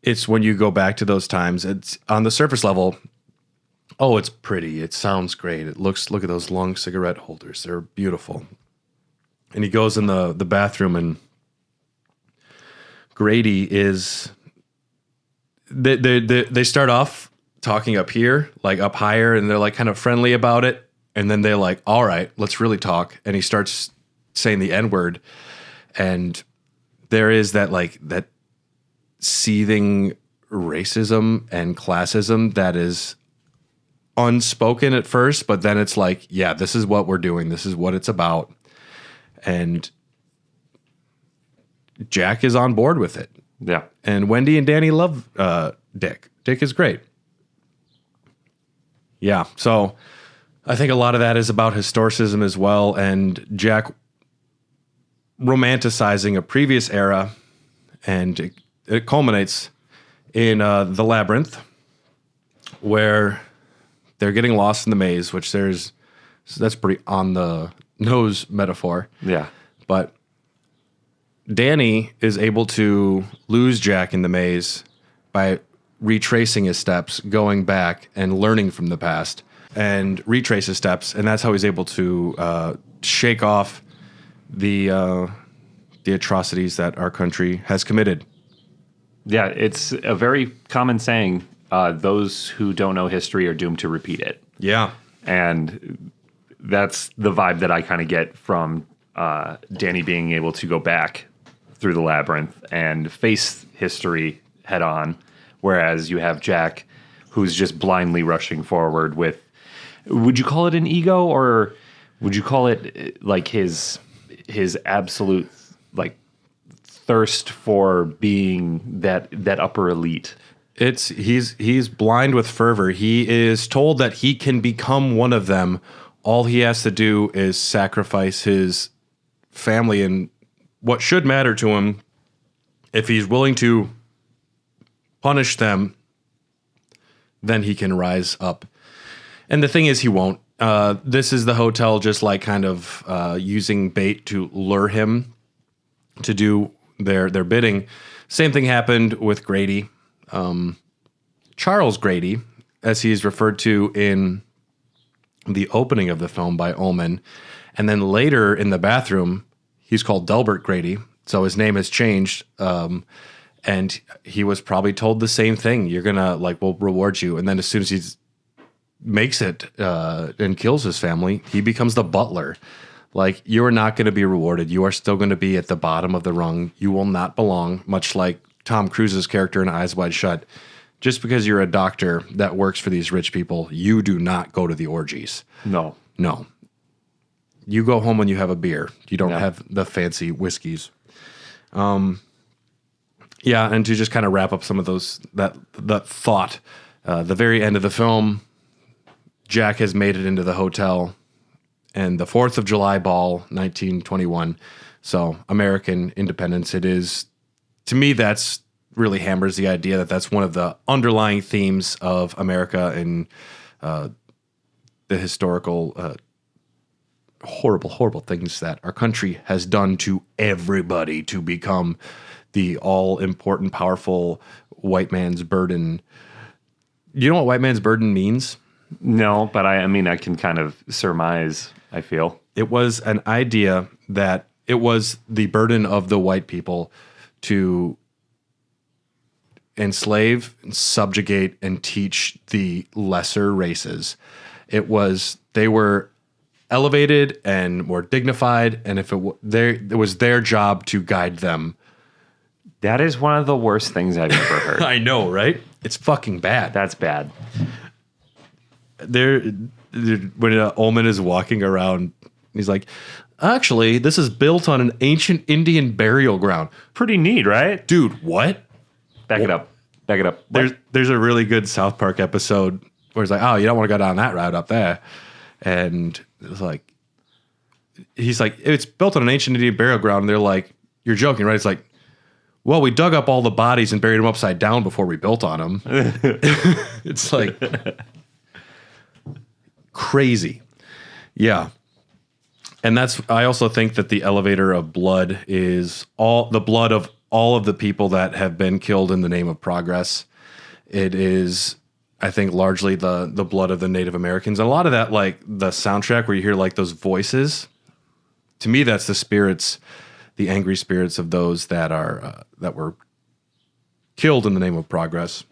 it's when you go back to those times, it's on the surface level, oh, it's pretty. It sounds great. Look at those long cigarette holders. They're beautiful. And he goes in the bathroom, and Grady is, they start off talking up here, like up higher, and they're like kind of friendly about it. And then they're like, all right, let's really talk. And he starts saying the N-word. And there is that seething racism and classism that is unspoken at first, but then it's like, yeah, this is what we're doing. This is what it's about. And Jack is on board with it. Yeah. And Wendy and Danny love Dick. Dick is great. Yeah. So I think a lot of that is about historicism as well. And Jack romanticizing a previous era. And it culminates in the Labyrinth, where they're getting lost in the maze, which that's pretty on the nose metaphor. Yeah. But Danny is able to lose Jack in the maze by retracing his steps, going back and learning from the past, and retrace his steps. And that's how he's able to shake off the atrocities that our country has committed. Yeah, it's a very common saying, those who don't know history are doomed to repeat it. Yeah. And that's the vibe that I kind of get from Danny being able to go back through the labyrinth and face history head on, whereas you have Jack, who's just blindly rushing forward with, would you call it an ego, or would you call it like his absolute like thirst for being that upper elite? He's blind with fervor. He is told that he can become one of them. All he has to do is sacrifice his family and what should matter to him. If he's willing to punish them, then he can rise up. And the thing is, he won't. This is the hotel just like kind of using bait to lure him to do their bidding. Same thing happened with Grady. Charles Grady, as he is referred to in the opening of the film by Ullman. And then later in the bathroom, he's called Delbert Grady. So his name has changed. And he was probably told the same thing. You're going to, we'll reward you. And then as soon as he makes it and kills his family, he becomes the butler. Like, you are not going to be rewarded. You are still going to be at the bottom of the rung. You will not belong, much like Tom Cruise's character in Eyes Wide Shut. Just because you're a doctor that works for these rich people, you do not go to the orgies. No. You go home when you have a beer. You don't have the fancy whiskeys. Yeah, and to just kind of wrap up some of that thought, the very end of the film, Jack has made it into the hotel, and the 4th of July ball, 1921. So American independence. It is, to me, that's really hammers the idea that that's one of the underlying themes of America and the historical horrible things that our country has done to everybody to become the all-important, powerful white man's burden. You know what white man's burden means? No, but I mean, I can kind of surmise, I feel. It was an idea that it was the burden of the white people to enslave, subjugate, and teach the lesser races. They were elevated and more dignified, and if it was their job to guide them. That is one of the worst things I've ever heard. I know, right? It's fucking bad. That's bad. When Ullman is walking around, he's like, actually, this is built on an ancient Indian burial ground. Pretty neat, right? Dude, what? Back it up. There's a really good South Park episode where he's like, oh, you don't want to go down that route up there. And it's like, he's like, it's built on an ancient Indian burial ground. And they're like, you're joking, right? It's like, well, we dug up all the bodies and buried them upside down before we built on them. It's like crazy. Yeah. And I also think that the elevator of blood is the blood of all of the people that have been killed in the name of progress. It is, I think, largely the blood of the Native Americans. And a lot of that, like the soundtrack where you hear like those voices, to me, that's the spirits, the angry spirits of those that were killed in the name of progress.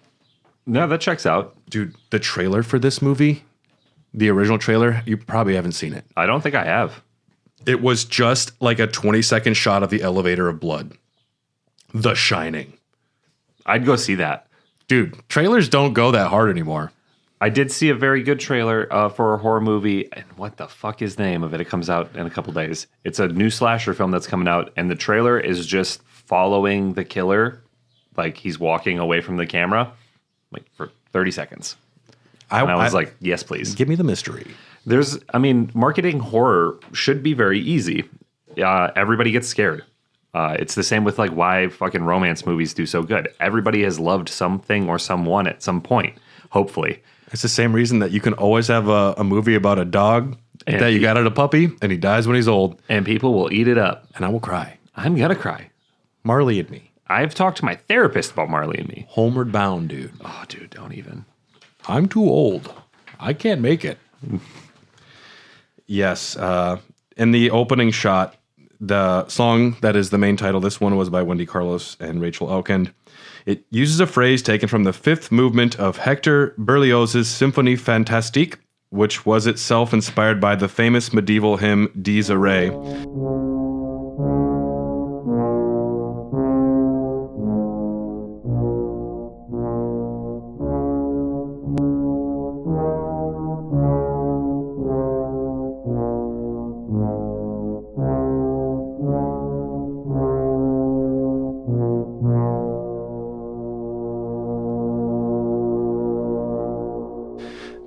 No, that checks out. Dude, the trailer for this movie, the original trailer, you probably haven't seen it. I don't think I have. It was just like a 20-second shot of the elevator of blood. The Shining. I'd go see that. Dude, trailers don't go that hard anymore. I did see a very good trailer for a horror movie, and what the fuck is the name of it? It comes out in a couple days. It's a new slasher film that's coming out, and the trailer is just following the killer, like he's walking away from the camera, like for 30 seconds. I was like, yes, please. Give me the mystery. Marketing horror should be very easy. Everybody gets scared. It's the same with like why fucking romance movies do so good. Everybody has loved something or someone at some point, hopefully. It's the same reason that you can always have a movie about a dog that you got at a puppy and he dies when he's old. And people will eat it up. And I will cry. I'm going to cry. Marley and Me. I've talked to my therapist about Marley and Me. Homeward Bound, dude. Oh, dude, don't even. I'm too old. I can't make it. Yes. In the opening shot, the song that is the main title, this one was by Wendy Carlos and Rachel Elkind. It uses a phrase taken from the fifth movement of Hector Berlioz's Symphonie Fantastique, which was itself inspired by the famous medieval hymn Dies Irae.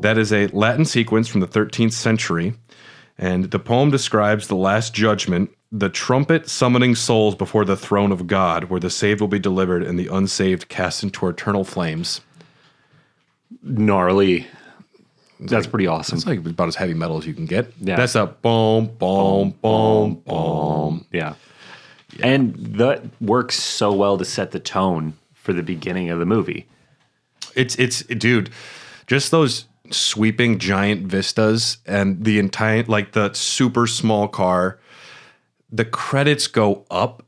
That is a Latin sequence from the 13th century, and the poem describes the last judgment, the trumpet summoning souls before the throne of God, where the saved will be delivered and the unsaved cast into eternal flames. Gnarly. That's pretty awesome. It's like about as heavy metal as you can get. Yeah. That's a boom, boom, boom, boom. Yeah. And that works so well to set the tone for the beginning of the movie. It's dude, just those sweeping giant vistas and the entire, like the super small car, the credits go up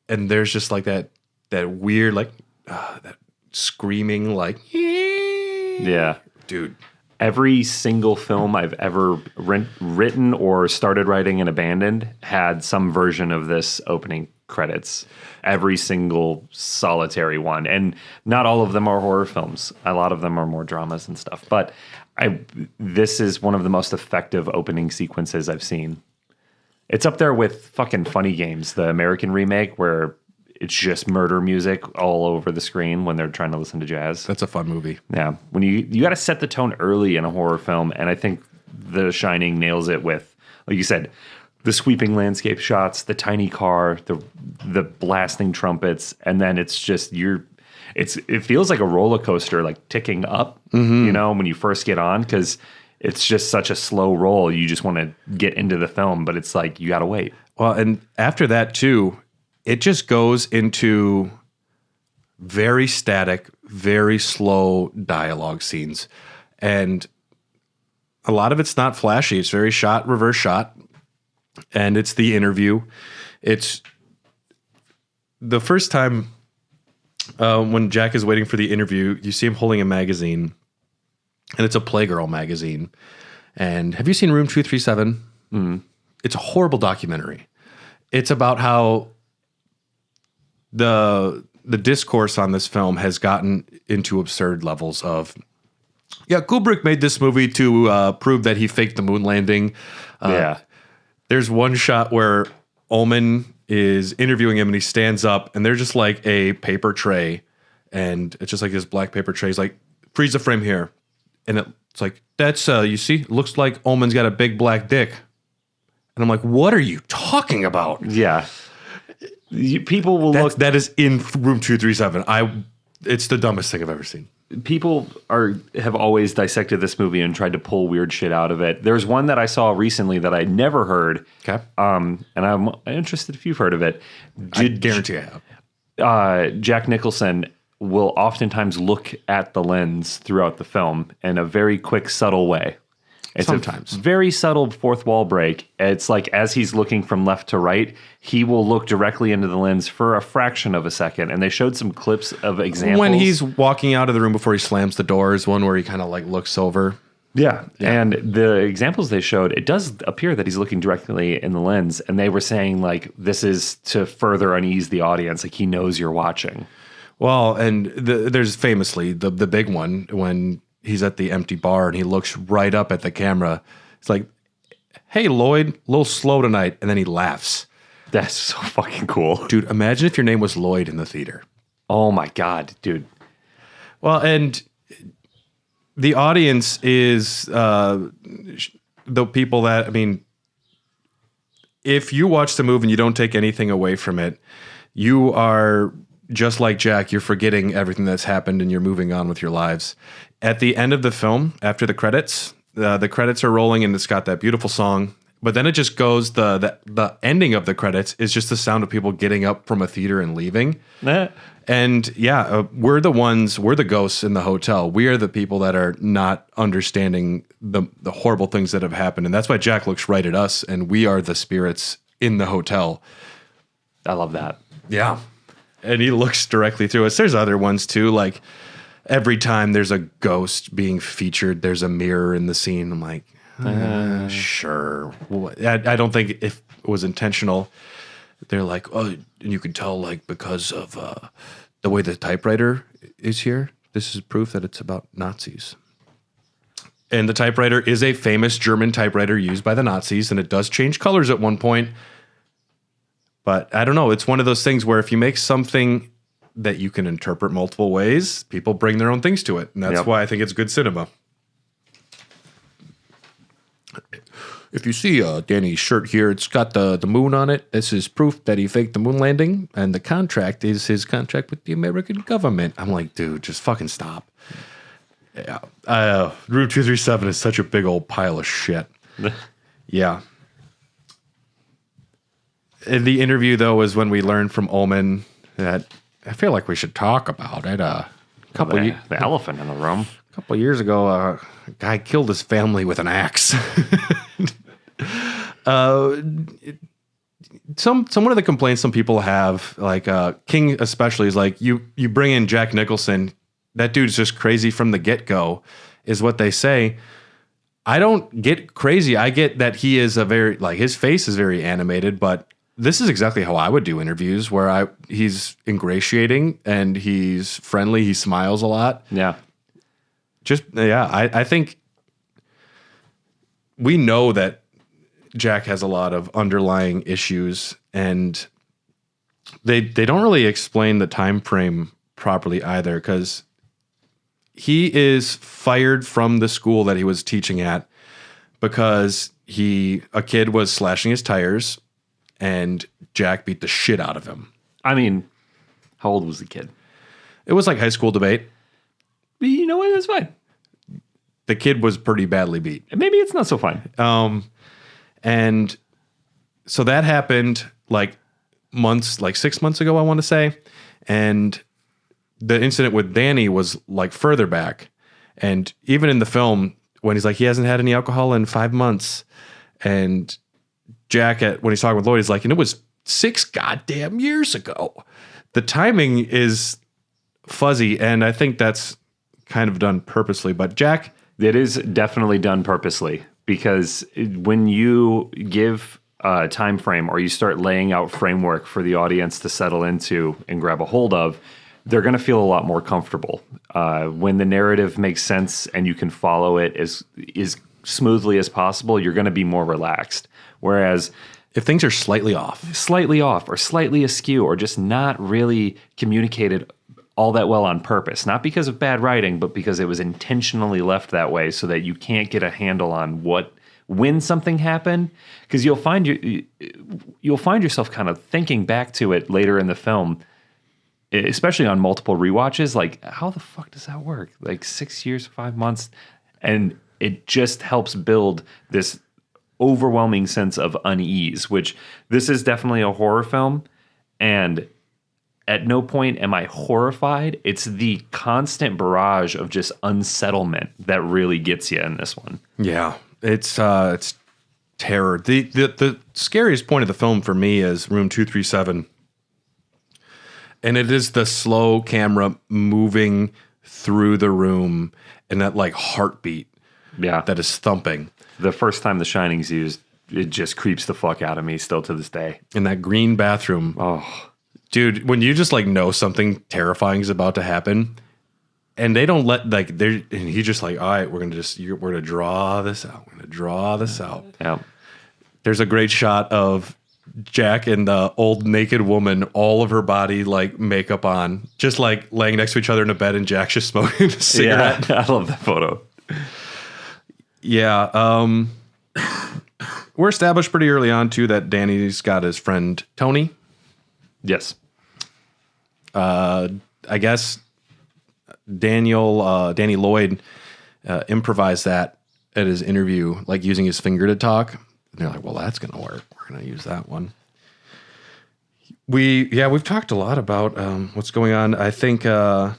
and there's just like that weird, like that screaming, like, yeah, dude. Every single film I've ever written or started writing and abandoned had some version of this opening credits. Every single solitary one. And not all of them are horror films. A lot of them are more dramas and stuff. But this is one of the most effective opening sequences I've seen. It's up there with fucking Funny Games, the American remake, where it's just murder music all over the screen when they're trying to listen to jazz. That's a fun movie. Yeah. When you got to set the tone early in a horror film, and I think The Shining nails it with, like you said, the sweeping landscape shots, the tiny car, the blasting trumpets, and then it's just it feels like a roller coaster, like ticking up, you know, when you first get on, because it's just such a slow roll. You just want to get into the film, but it's like you got to wait. Well, and after that too, it just goes into very static, very slow dialogue scenes, and a lot of it's not flashy. It's very reverse shot, and it's the interview. It's the first time. When Jack is waiting for the interview, you see him holding a magazine, and it's a Playgirl magazine. And have you seen Room 237? Mm. It's a horrible documentary. It's about how the discourse on this film has gotten into absurd levels of, yeah, Kubrick made this movie to prove that he faked the moon landing. There's one shot where Ullman is interviewing him, and he stands up, and they're just like a paper tray, and it's just like this black paper tray. He's like, freeze the frame here. And it's like, that's, you see, it looks like Ullman's got a big black dick. And I'm like, what are you talking about? Yeah. People will look. That is in Room 237. It's the dumbest thing I've ever seen. People have always dissected this movie and tried to pull weird shit out of it. There's one that I saw recently that I never heard. Okay. And I'm interested if you've heard of it. I guarantee I have. Jack Nicholson will oftentimes look at the lens throughout the film in a very quick, subtle way. It's sometimes a very subtle fourth wall break. It's like as he's looking from left to right, he will look directly into the lens for a fraction of a second. And they showed some clips of examples. When he's walking out of the room before he slams the doors, one where he kind of like looks over. Yeah. And the examples they showed, it does appear that he's looking directly in the lens. And they were saying like, this is to further unease the audience. Like he knows you're watching. Well, and there's famously the big one when he's at the empty bar and he looks right up at the camera. It's like, hey, Lloyd, a little slow tonight. And then he laughs. That's so fucking cool. Dude, imagine if your name was Lloyd in the theater. Oh my God, dude. Well, and the audience is the people that, I mean, if you watch the movie and you don't take anything away from it, you are just like Jack, you're forgetting everything that's happened and you're moving on with your lives. At the end of the film, after the credits are rolling and it's got that beautiful song, but then it just goes, the ending of the credits is just the sound of people getting up from a theater and leaving. And we're the ghosts in the hotel. We are the people that are not understanding the horrible things that have happened. And that's why Jack looks right at us and we are the spirits in the hotel. I love that. Yeah. And he looks directly through us. There's other ones too, like every time there's a ghost being featured, there's a mirror in the scene. I'm like, sure. I don't think if it was intentional. They're like, oh, and you can tell, like, because of the way the typewriter is here, this is proof that it's about Nazis. And the typewriter is a famous German typewriter used by the Nazis, and it does change colors at one point. But I don't know. It's one of those things where if you make something that you can interpret multiple ways, people bring their own things to it. And that's why I think it's good cinema. If you see Danny's shirt here, it's got the moon on it. This is proof that he faked the moon landing. And the contract is his contract with the American government. I'm like, dude, just fucking stop. Yeah. Route 237 is such a big old pile of shit. Yeah. In the interview, though, was when we learned from Ullman that I feel like we should talk about it. The elephant in the room. A couple years ago, a guy killed his family with an axe. Some of the complaints some people have, like King especially, is like you bring in Jack Nicholson, that dude's just crazy from the get-go, is what they say. I don't get crazy. I get that he is his face is very animated, but this is exactly how I would do interviews, where he's ingratiating and he's friendly. He smiles a lot. Yeah. I think we know that Jack has a lot of underlying issues, and They don't really explain the time frame properly either, because he is fired from the school that he was teaching at because a kid was slashing his tires and Jack beat the shit out of him. I mean, how old was the kid? It was like high school debate. You know what? That's fine. The kid was pretty badly beat. Maybe it's not so fine. And so that happened like 6 months ago, I want to say. And the incident with Danny was like further back. And even in the film, when he's like, he hasn't had any alcohol in 5 months. And Jack, when he's talking with Lloyd, he's like, and it was 6 goddamn years ago. The timing is fuzzy. And I think that's kind of done purposely. But Jack... It is definitely done purposely, because when you give a time frame or you start laying out framework for the audience to settle into and grab a hold of, they're going to feel a lot more comfortable. When the narrative makes sense and you can follow it as smoothly as possible, you're going to be more relaxed. Whereas if things are slightly off or slightly askew or just not really communicated all that well on purpose, not because of bad writing, but because it was intentionally left that way so that you can't get a handle on when something happened, because you'll find yourself kind of thinking back to it later in the film, especially on multiple rewatches, like, how the fuck does that work? Like 6 years, 5 months, and it just helps build this overwhelming sense of unease, which this is definitely a horror film, and at no point am I horrified. It's the constant barrage of just unsettlement that really gets you in this one. Yeah, it's terror. The scariest point of the film for me is room 237. And it is the slow camera moving through the room and that like heartbeat that is thumping. The first time The Shining's used, it just creeps the fuck out of me still to this day. In that green bathroom. Oh, dude, when you just like know something terrifying is about to happen, and they don't let and he's just like, all right, we're gonna draw this out. We're gonna draw this out. Yeah. There's a great shot of Jack and the old naked woman, all of her body like makeup on, just like laying next to each other in a bed, and Jack's just smoking a cigarette. Yeah, I love that photo. Yeah. We're established pretty early on too that Danny's got his friend Tony. Yes. I guess Danny Lloyd improvised that at his interview, like using his finger to talk. And they're like, well, that's going to work. We're going to use that one. We've talked a lot about what's going on. I think the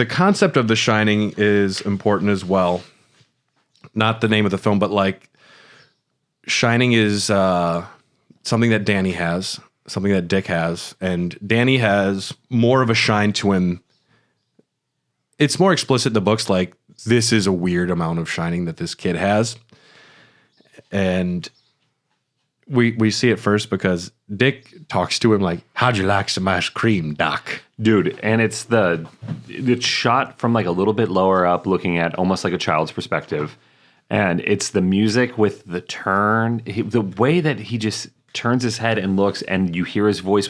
concept of The Shining is important as well. Not the name of the film, but like Shining is something that Danny has, something that Dick has, and Danny has more of a shine to him. It's more explicit in the books, like, this is a weird amount of shining that this kid has. And we see it first because Dick talks to him like, how'd you like some ice cream, Doc? Dude, and it's shot from like a little bit lower up, looking at almost like a child's perspective. And it's the music with the turn, the way that he just turns his head and looks, and you hear his voice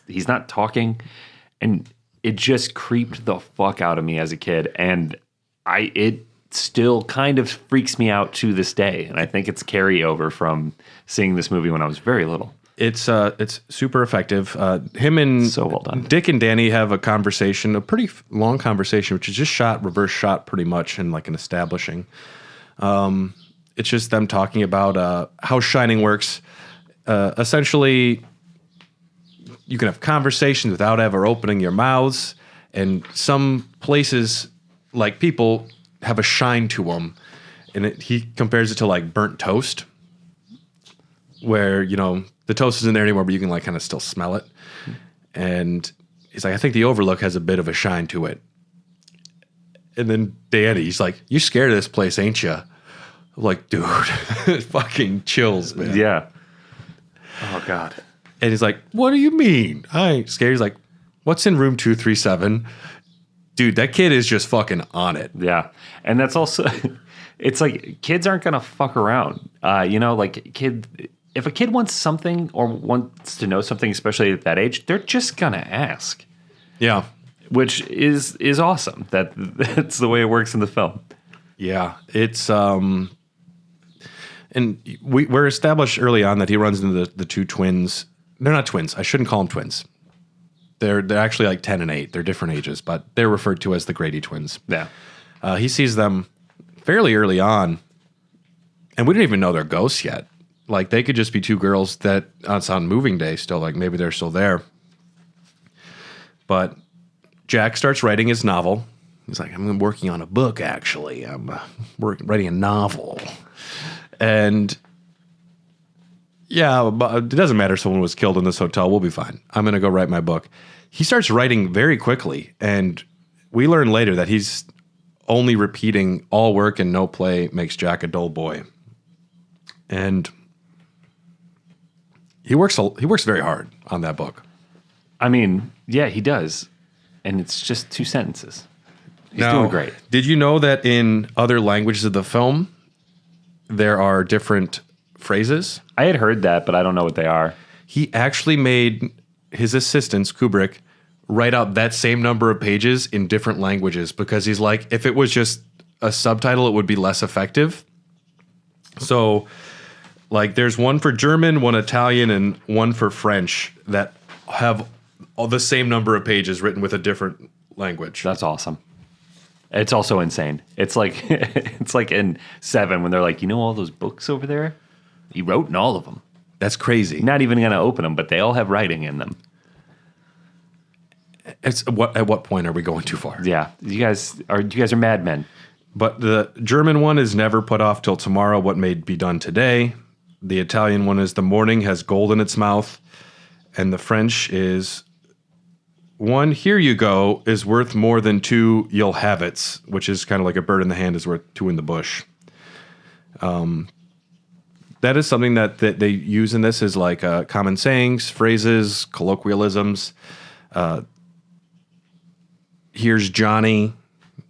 he's not talking. And it just creeped the fuck out of me as a kid. And it still kind of freaks me out to this day. And I think it's carryover from seeing this movie when I was very little. It's super effective. Him and so well done. Dick and Danny have a conversation, a pretty long conversation, which is just reverse shot pretty much, and like an establishing. It's just them talking about how Shining works. Essentially, you can have conversations without ever opening your mouths, and some places, like people, have a shine to them. And he compares it to like burnt toast, where, you know, the toast isn't there anymore, but you can like kind of still smell it. And he's like, I think the Overlook has a bit of a shine to it. And then Danny, he's like, you scared of this place, ain't you? I'm like, dude, it fucking chills, man. Yeah. Oh, God. And he's like, what do you mean? I ain't scared. He's like, what's in room 237? Dude, that kid is just fucking on it. Yeah. And that's also, it's like, kids aren't going to fuck around. You know, like if a kid wants something or wants to know something, especially at that age, they're just gonna ask. Yeah. Which is awesome. That's the way it works in the film. Yeah. It's and we're established early on that he runs into the two twins. They're not twins. I shouldn't call them twins. They're actually like 10 and 8. They're different ages, but they're referred to as the Grady twins. Yeah. He sees them fairly early on, and we don't even know they're ghosts yet. Like, they could just be two girls that on moving day still, like, maybe they're still there. But Jack starts writing his novel. He's like, I'm working on a book, actually. I'm writing a novel. And yeah, but it doesn't matter if someone was killed in this hotel. We'll be fine. I'm going to go write my book. He starts writing very quickly, and we learn later that he's only repeating all work and no play makes Jack a dull boy. And he works very hard on that book. I mean, yeah, he does. And it's just 2 sentences. He's Now, doing great. Did you know that in other languages of the film, there are different phrases? I had heard that, but I don't know what they are. He actually made his assistants, Kubrick, write out that same number of pages in different languages because he's like, if it was just a subtitle, it would be less effective. So, like, there's one for German, one Italian, and one for French that have all the same number of pages written with a different language. That's awesome. It's also insane. It's like it's like in 7 when they're like, you know all those books over there? He wrote in all of them. That's crazy. Not even going to open them, but they all have writing in them. At what point are we going too far? Yeah, you guys are madmen. But the German one is never put off till tomorrow. What may be done today. The Italian one is the morning has gold in its mouth, and the French is one here you go is worth more than 2 you'll have it's, which is kind of like a bird in the hand is worth 2 in the bush. That is something that they use in this as like common sayings, phrases, colloquialisms. Here's Johnny,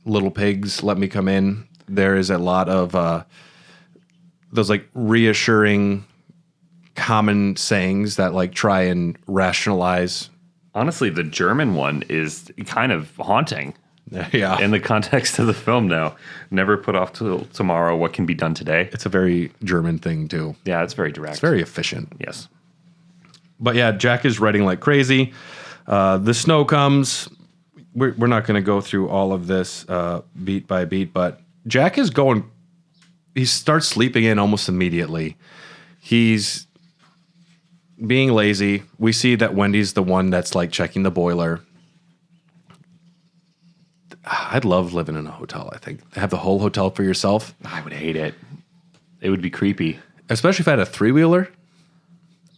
little pigs, let me come in. There is a lot of those like reassuring common sayings that like try and rationalize. Honestly, the German one is kind of haunting. Yeah. In the context of the film now. Never put off till tomorrow what can be done today. It's a very German thing too. Yeah, it's very direct. It's very efficient. Yes. But yeah, Jack is writing like crazy. The snow comes. We're not going to go through all of this beat by beat, but Jack is going. He starts sleeping in almost immediately. He's being lazy. We see that Wendy's the one that's like checking the boiler. I'd love living in a hotel, I think. Have the whole hotel for yourself. I would hate it. It would be creepy. Especially if I had a 3-wheeler.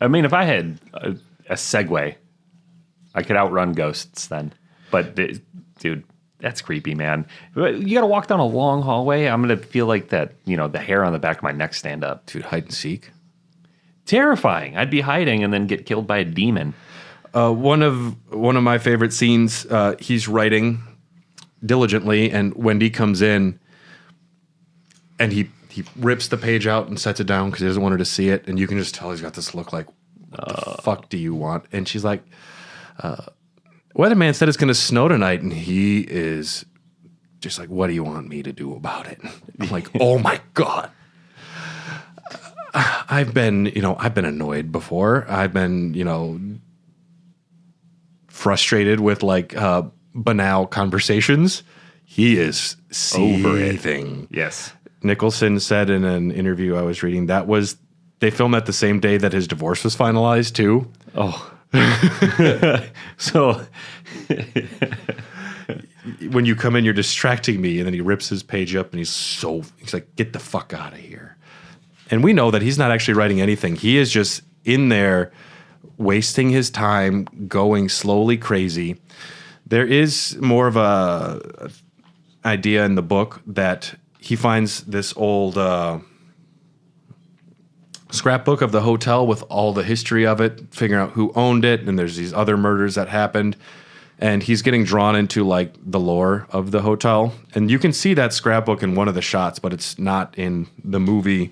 I mean, if I had a Segway, I could outrun ghosts then. But, dude, that's creepy, man. You got to walk down a long hallway. I'm going to feel like that, the hair on the back of my neck stand up. Dude, hide and seek. Terrifying. I'd be hiding and then get killed by a demon. One of my favorite scenes, he's writing diligently, and Wendy comes in, and he rips the page out and sets it down because he doesn't want her to see it, and you can just tell he's got this look like, what the fuck do you want? And she's like, weatherman said it's going to snow tonight, and he is just like, what do you want me to do about it? I'm like, oh my God. I've been annoyed before. I've been, frustrated with like banal conversations. He is seething. Yes. Nicholson said in an interview I was reading they filmed that the same day that his divorce was finalized too. Oh. So when you come in, you're distracting me, and then he rips his page up and he's like, get the fuck out of here. And we know that he's not actually writing anything. He is just in there wasting his time, going slowly crazy. There is more of a idea in the book that he finds this old scrapbook of the hotel with all the history of it, figuring out who owned it, and there's these other murders that happened. And he's getting drawn into like the lore of the hotel. And you can see that scrapbook in one of the shots, but it's not in the movie.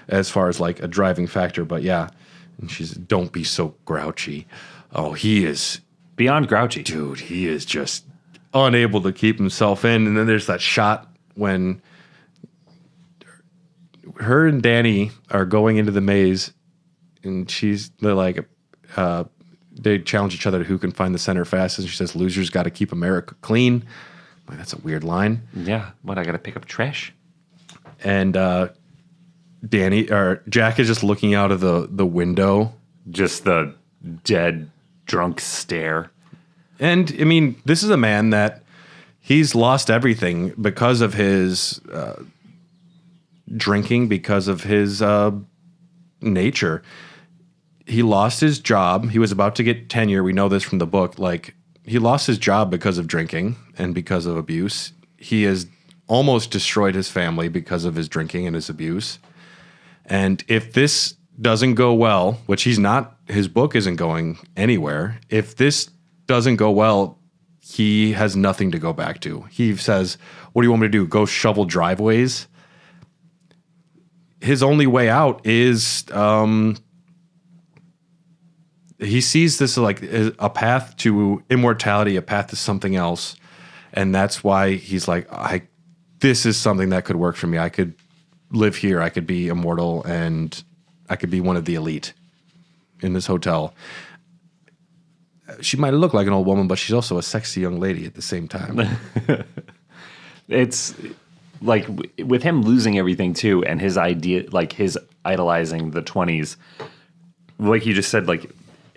as far as like a driving factor. But yeah, and she's, don't be so grouchy. Oh, he is beyond grouchy. Dude, he is just unable to keep himself in. And then there's that shot when her and Danny are going into the maze, and they're like, they challenge each other to who can find the center fastest. She says, "Losers got to keep America clean." Like, that's a weird line. Yeah, what, I got to pick up trash? And Jack is just looking out of the window, just the dead, drunk stare. And I mean, this is a man that he's lost everything because of his drinking, because of his nature. He lost his job. He was about to get tenure. We know this from the book. Like, he lost his job because of drinking and because of abuse. He has almost destroyed his family because of his drinking and his abuse. And if this doesn't go well, which he's not, his book isn't going anywhere. If this doesn't go well, he has nothing to go back to. He says, "What do you want me to do? Go shovel driveways?" His only way out is he sees this like a path to immortality, a path to something else. And that's why he's like, this is something that could work for me. I could live here. I could be immortal, and I could be one of the elite in this hotel. She might look like an old woman, but she's also a sexy young lady at the same time. It's like with him losing everything too, and his idea, like his idolizing the 20s, like you just said, like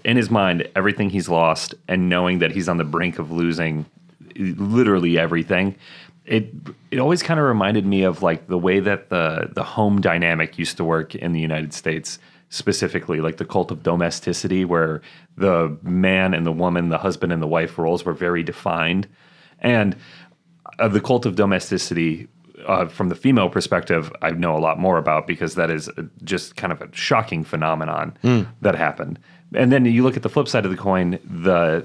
in his mind, everything he's lost, and knowing that he's on the brink of losing literally everything. It always kind of reminded me of like the way that the home dynamic used to work in the United States, specifically like the cult of domesticity, where the man and the woman, the husband and the wife roles were very defined. And the cult of domesticity, from the female perspective, I know a lot more about, because that is just kind of a shocking phenomenon that happened. And then you look at the flip side of the coin,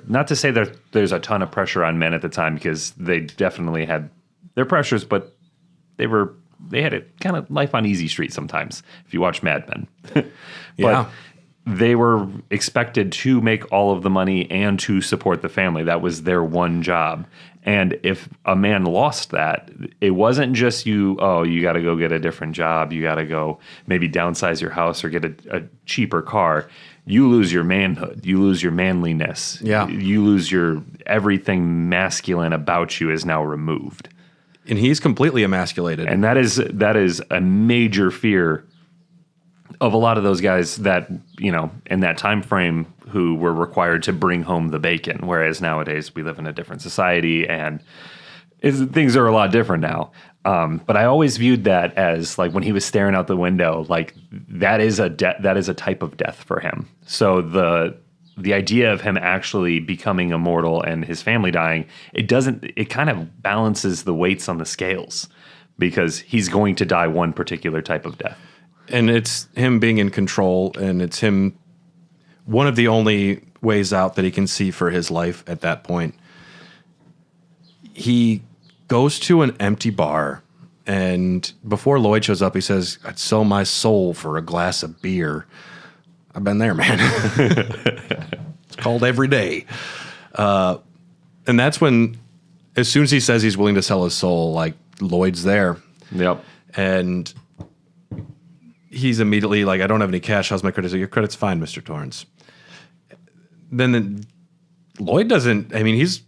not to say that there's a ton of pressure on men at the time, because they definitely had their pressures, but they had a kind of life on easy street sometimes, if you watch Mad Men. But yeah. They were expected to make all of the money and to support the family. That was their one job. And if a man lost that, it wasn't just you got to go get a different job. You got to go maybe downsize your house or get a cheaper car. You lose your manhood. You lose your manliness. Yeah. You lose everything masculine about you is now removed. And he's completely emasculated. And that is a major fear of a lot of those guys that, in that time frame, who were required to bring home the bacon, whereas nowadays we live in a different society and things are a lot different now. But I always viewed that as like when he was staring out the window, like that is a type of death for him. So the idea of him actually becoming immortal and his family dying, it kind of balances the weights on the scales, because he's going to die one particular type of death. And it's him being in control, and it's him, one of the only ways out that he can see for his life at that point. He goes to an empty bar, and before Lloyd shows up, he says, "I'd sell my soul for a glass of beer." I've been there, man. It's called every day. And that's when, as soon as he says he's willing to sell his soul, like, Lloyd's there. Yep. And he's immediately like, "I don't have any cash. How's my credit?" "Your credit's fine, Mr. Torrance." Then Lloyd doesn't, I mean, he's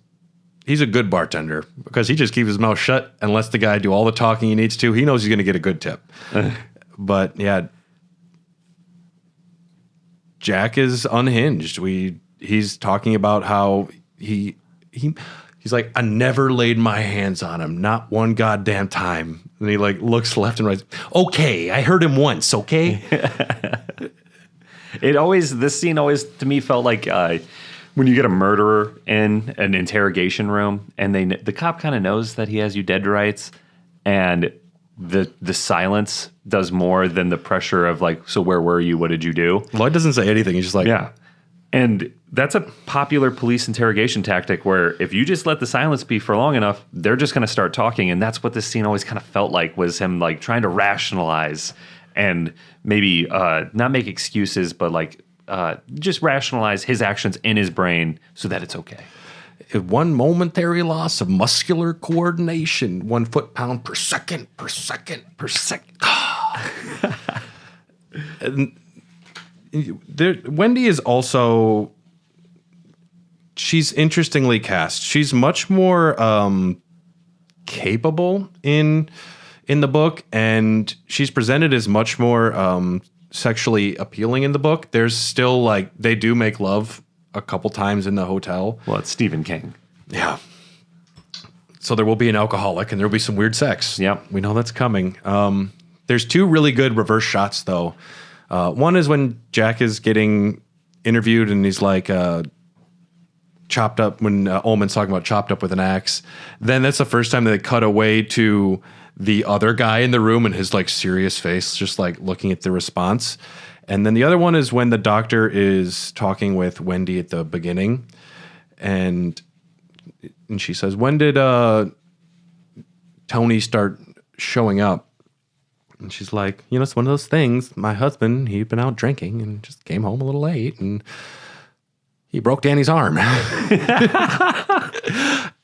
a good bartender, because he just keeps his mouth shut and lets the guy do all the talking he needs to. He knows he's going to get a good tip. But yeah, Jack is unhinged. He's talking about how he's like, "I never laid my hands on him, not one goddamn time." And he like looks left and right. "Okay, I heard him once, okay?" This scene always to me felt like when you get a murderer in an interrogation room, and the cop kind of knows that he has you dead to rights, and the silence does more than the pressure of like, "So where were you? What did you do?" Lloyd doesn't say anything. He's just like, yeah. And that's a popular police interrogation tactic, where if you just let the silence be for long enough, they're just going to start talking. And that's what this scene always kind of felt like, was him like trying to rationalize and maybe not make excuses, but like just rationalize his actions in his brain so that it's okay. One momentary loss of muscular coordination, 1 foot-pound per second. And Wendy is also, she's interestingly cast. She's much more capable in the book, and she's presented as much more sexually appealing in the book. There's still like, they do make love a couple times in the hotel. Well, it's Stephen King. Yeah. So there will be an alcoholic and there will be some weird sex. Yep. We know that's coming. There's 2 really good reverse shots, though. One is when Jack is getting interviewed and he's like chopped up, when Ullman's talking about chopped up with an axe. Then that's the first time that they cut away to the other guy in the room and his like serious face, just like looking at the response. And then the other one is when the doctor is talking with Wendy at the beginning, and she says, "When did Tony start showing up?" And she's like, "It's one of those things. My husband, he'd been out drinking and just came home a little late, and he broke Danny's arm."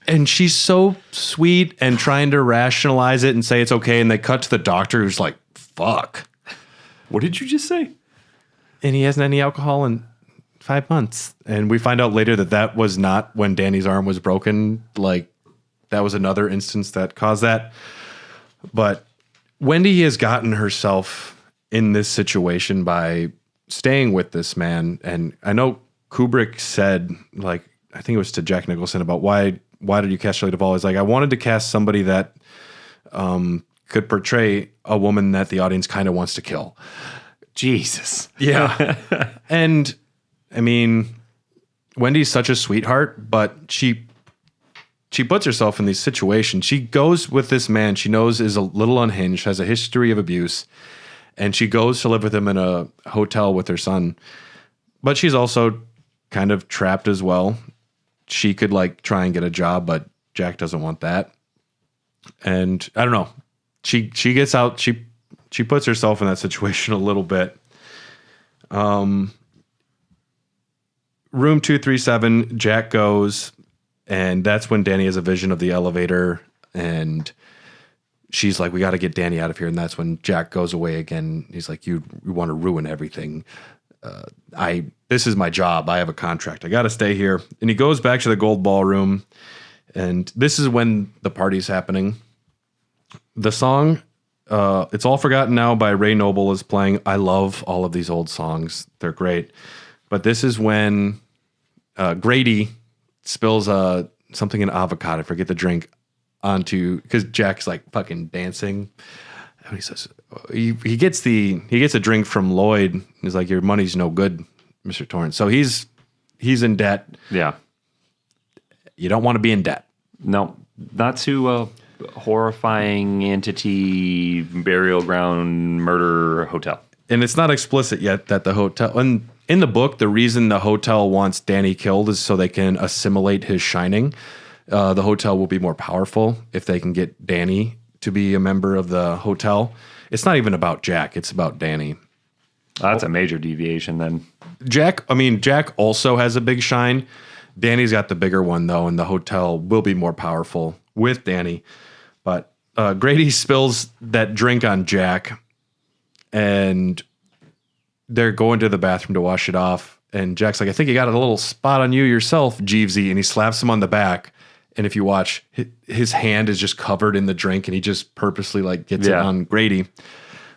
And she's so sweet and trying to rationalize it and say it's okay. And they cut to the doctor who's like, "Fuck. What did you just say?" And he hasn't had any alcohol in 5 months. And we find out later that was not when Danny's arm was broken. Like, that was another instance that caused that. But Wendy has gotten herself in this situation by staying with this man. And I know Kubrick said, like, I think it was to Jack Nicholson, about why did you cast Shelley Duvall? He's like, I wanted to cast somebody that could portray a woman that the audience kind of wants to kill. Jesus. Yeah. And I mean, Wendy's such a sweetheart, but she puts herself in these situations. She goes with this man she knows is a little unhinged, has a history of abuse, and she goes to live with him in a hotel with her son. But she's also kind of trapped as well. She could like try and get a job, but Jack doesn't want that. And I don't know. She gets out. She puts herself in that situation a little bit. Room 237, Jack goes, and that's when Danny has a vision of the elevator, and she's like, "We got to get Danny out of here." And that's when Jack goes away again. He's like, "You want to ruin everything. This is my job. I have a contract. I got to stay here." And he goes back to the gold ballroom, and this is when the party's happening. The song, It's All Forgotten Now by Ray Noble is playing. I love all of these old songs. They're great. But this is when Grady spills something in avocado, I forget the drink, onto, because Jack's like fucking dancing. And he says, he gets a drink from Lloyd. He's like, "Your money's no good, Mr. Torrance." So he's in debt. Yeah. You don't want to be in debt. No, not to horrifying entity, burial ground, murder hotel. And it's not explicit yet that the hotel, and in the book, the reason the hotel wants Danny killed is so they can assimilate his shining. The hotel will be more powerful if they can get Danny to be a member of the hotel. It's not even about Jack. It's about Danny. That's a major deviation then. Jack also has a big shine. Danny's got the bigger one, though, and the hotel will be more powerful with Danny. But Grady spills that drink on Jack, and they're going to the bathroom to wash it off. And Jack's like, "I think you got a little spot on you yourself, Jeevesy." And he slaps him on the back. And if you watch, his hand is just covered in the drink, and he just purposely like gets it on Grady.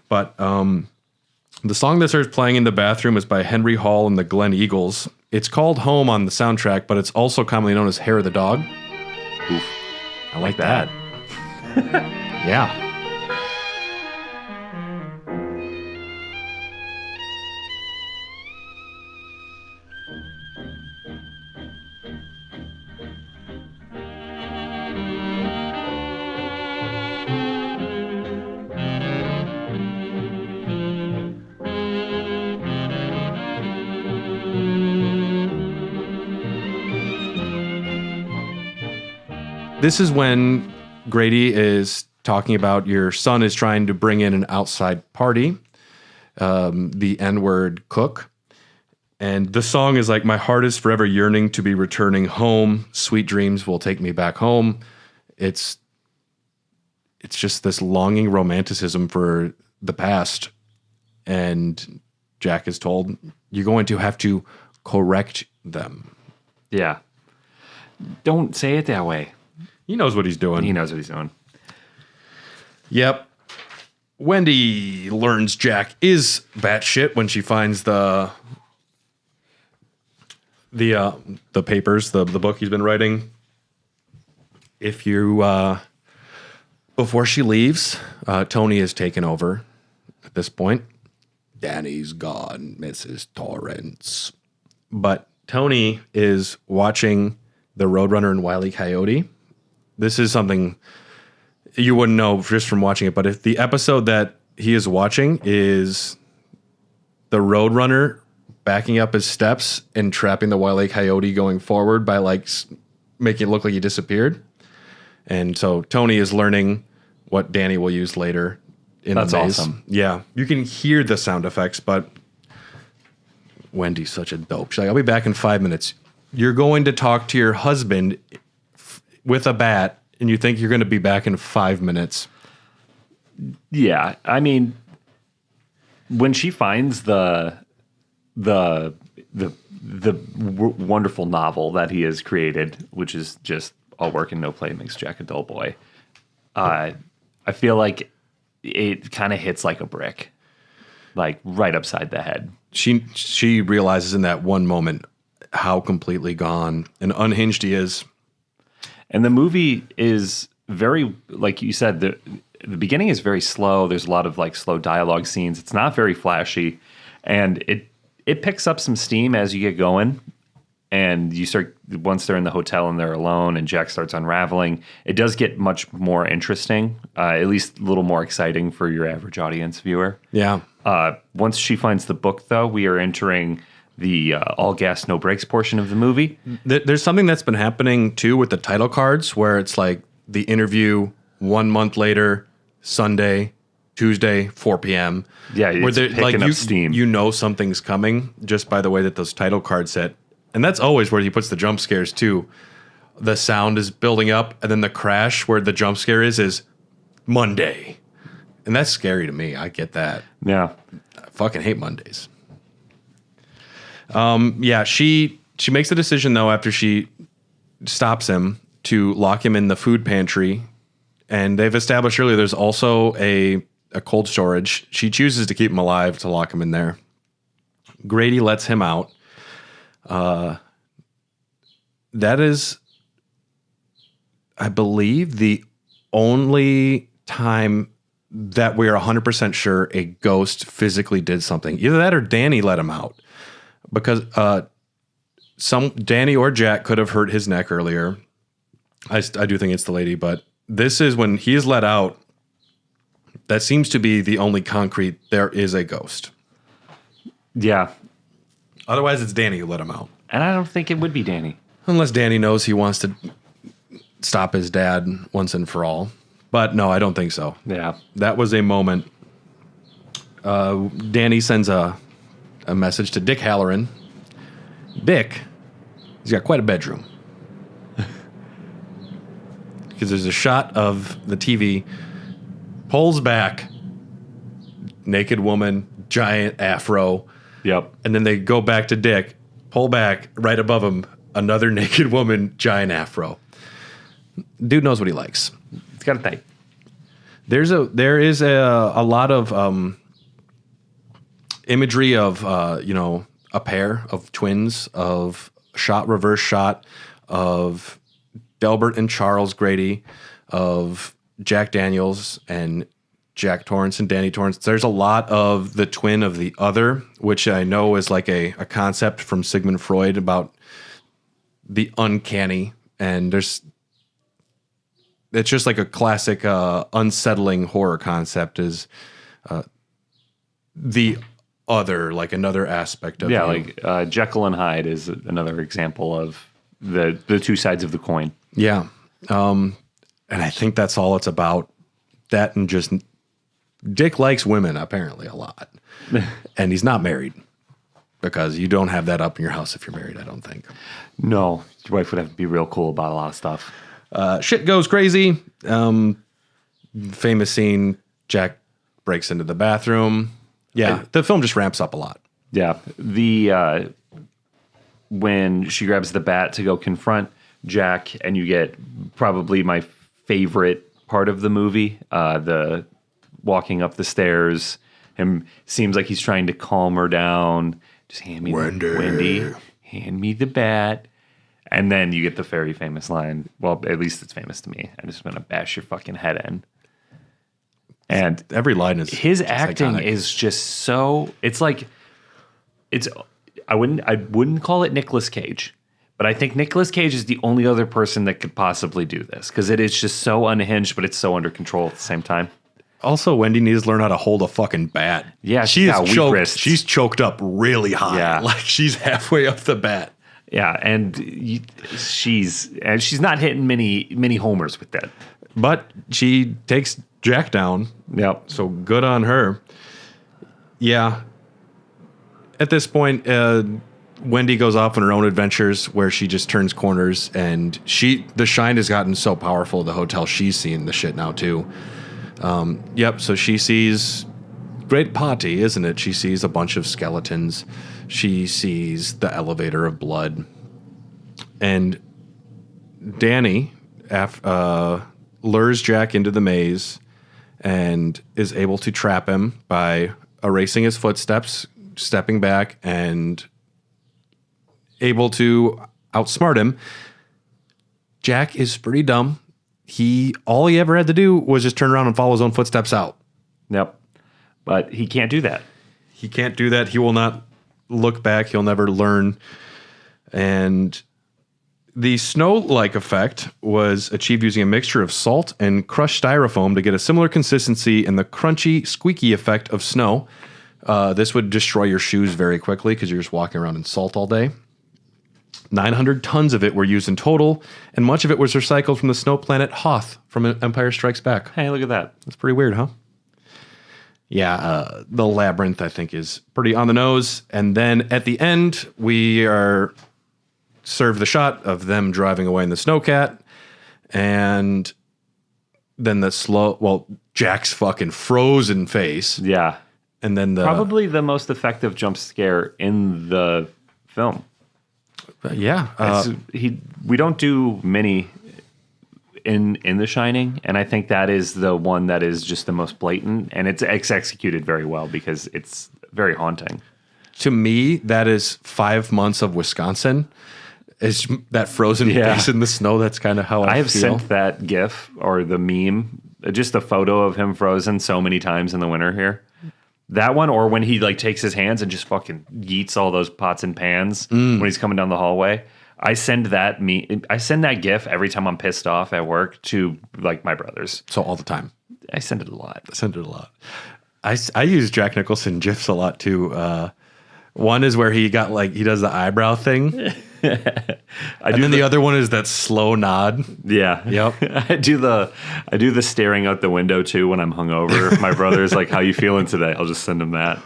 But the song that starts playing in the bathroom is by Henry Hall and the Glen Eagles. It's called Home on the soundtrack, but it's also commonly known as Hair of the Dog. Oof. I like that. Yeah. This is when Grady is talking about your son is trying to bring in an outside party. the N-word cook. And the song is like, my heart is forever yearning to be returning home. Sweet dreams will take me back home. It's just this longing romanticism for the past. And Jack is told, you're going to have to correct them. Yeah. Don't say it that way. He knows what he's doing. He knows what he's doing. Yep. Wendy learns Jack is batshit when she finds the papers, the book he's been writing. If you before she leaves, Tony is taken over at this point. Danny's gone, Mrs. Torrance. But Tony is watching the Roadrunner and Wile E. Coyote. This is something you wouldn't know just from watching it, but if the episode that he is watching is the Roadrunner backing up his steps and trapping the Wile E. Coyote going forward by like making it look like he disappeared. And so Tony is learning what Danny will use later in That's the maze. awesome. Yeah. You can hear the sound effects, but Wendy's such a dope. She's like, I'll be back in 5 minutes. You're going to talk to your husband with a bat, and you think you're going to be back in 5 minutes. Yeah. I mean, when she finds the wonderful novel that he has created, which is just all work and no play makes Jack a dull boy, I feel like it kind of hits like a brick, like right upside the head. She realizes in that one moment how completely gone and unhinged he is. And the movie is very, like you said, the beginning is very slow. There's a lot of like slow dialogue scenes. It's not very flashy, and it picks up some steam as you get going. And you start, once they're in the hotel and they're alone and Jack starts unraveling, it does get much more interesting, at least a little more exciting for your average audience viewer. Yeah. Once she finds the book, though, we are entering the all gas, no brakes portion of the movie. There's something that's been happening, too, with the title cards, where it's like the interview 1 month later, Sunday, Tuesday, 4 p.m. Yeah, it's picking up steam. You know something's coming just by the way that those title cards hit. And that's always where he puts the jump scares, too. The sound is building up, and then the crash where the jump scare is Monday. And that's scary to me. I get that. Yeah. I fucking hate Mondays. Yeah, she makes the decision, though, after she stops him to lock him in the food pantry. And they've established earlier there's also a cold storage. She chooses to keep him alive to lock him in there. Grady lets him out. That is, I believe, the only time that we are 100% sure a ghost physically did something. Either that or Danny let him out. Because Danny or Jack could have hurt his neck earlier. I do think it's the lady, but this is when he is let out. That seems to be the only concrete there is a ghost. Yeah. Otherwise, it's Danny who let him out. And I don't think it would be Danny. Unless Danny knows he wants to stop his dad once and for all. But no, I don't think so. Yeah. That was a moment. Danny sends a message to Dick Halloran. Dick, he's got quite a bedroom. Because there's a shot of the TV, pulls back, naked woman, giant afro. Yep. And then they go back to Dick, pull back, right above him, another naked woman, giant afro. Dude knows what he likes. It's got a thing. There is a lot of imagery of a pair of twins, of reverse shot of Delbert and Charles Grady, of Jack Daniels and Jack Torrance and Danny Torrance. There's a lot of the twin of the other, which I know is like a concept from Sigmund Freud about the uncanny. And it's just like a classic unsettling horror concept is the other, like another aspect of like Jekyll and Hyde is another example of the two sides of the coin. Yeah. And I think that's all it's about. That and just Dick likes women apparently a lot, and he's not married because you don't have that up in your house if you're married. I don't think. No, your wife would have to be real cool about a lot of stuff. Shit goes crazy. Famous scene: Jack breaks into the bathroom. Yeah, the film just ramps up a lot. Yeah, when she grabs the bat to go confront Jack, and you get probably my favorite part of the movie, the walking up the stairs. Him seems like he's trying to calm her down. Just hand me Wendy, hand me the bat. And then you get the very famous line. Well, at least it's famous to me. I'm just going to bash your fucking head in. And every line is his acting iconic. is just so. It's like I wouldn't call it Nicolas Cage, but I think Nicolas Cage is the only other person that could possibly do this because it is just so unhinged, but it's so under control at the same time. Also, Wendy needs to learn how to hold a fuking bat. Yeah, she's got weak choked. wrists. She's choked up really high. Yeah. Like she's halfway up the bat. Yeah, and she's not hitting many homers with that. But she takes Jack down. Yep. So good on her. Yeah. At this point, Wendy goes off on her own adventures where she just turns corners, and the shine has gotten so powerful at the hotel, she's seeing the shit now too. Yep, so she sees great party, isn't it? She sees a bunch of skeletons. She sees the elevator of blood. And Danny lures Jack into the maze and is able to trap him by erasing his footsteps, stepping back, and able to outsmart him. Jack is pretty dumb. All he ever had to do was just turn around and follow his own footsteps out. Yep. But he can't do that. He can't do that. He will not look back. He'll never learn. And the snow-like effect was achieved using a mixture of salt and crushed styrofoam to get a similar consistency and the crunchy, squeaky effect of snow. This would destroy your shoes very quickly because you're just walking around in salt all day. 900 tons of it were used in total, and much of it was recycled from the snow planet Hoth from Empire Strikes Back. Hey, look at that. That's pretty weird, huh? Yeah, the Labyrinth, I think, is pretty on the nose. And then at the end, we are served the shot of them driving away in the snowcat, and then Jack's fucking frozen face. Yeah. And then probably the most effective jump scare in the film. Yeah. We don't do many in The Shining, and I think that is the one that is just the most blatant, and it's executed very well because it's very haunting. To me, that is 5 months of Wisconsin. Is that frozen face in the snow? That's kind of how I have feel. sent that GIF or the meme, just a photo of him frozen so many times in the winter here. That one, or when he like takes his hands and just fucking yeets all those pots and pans when he's coming down the hallway. I send that GIF every time I'm pissed off at work to like my brothers. So all the time. I send it a lot. I use Jack Nicholson GIFs a lot too. One is where he does the eyebrow thing. And then the other one is that slow nod. Yeah. Yep. I do the staring out the window too when I'm hungover. My brother's like, "How you feeling today?" I'll just send him that.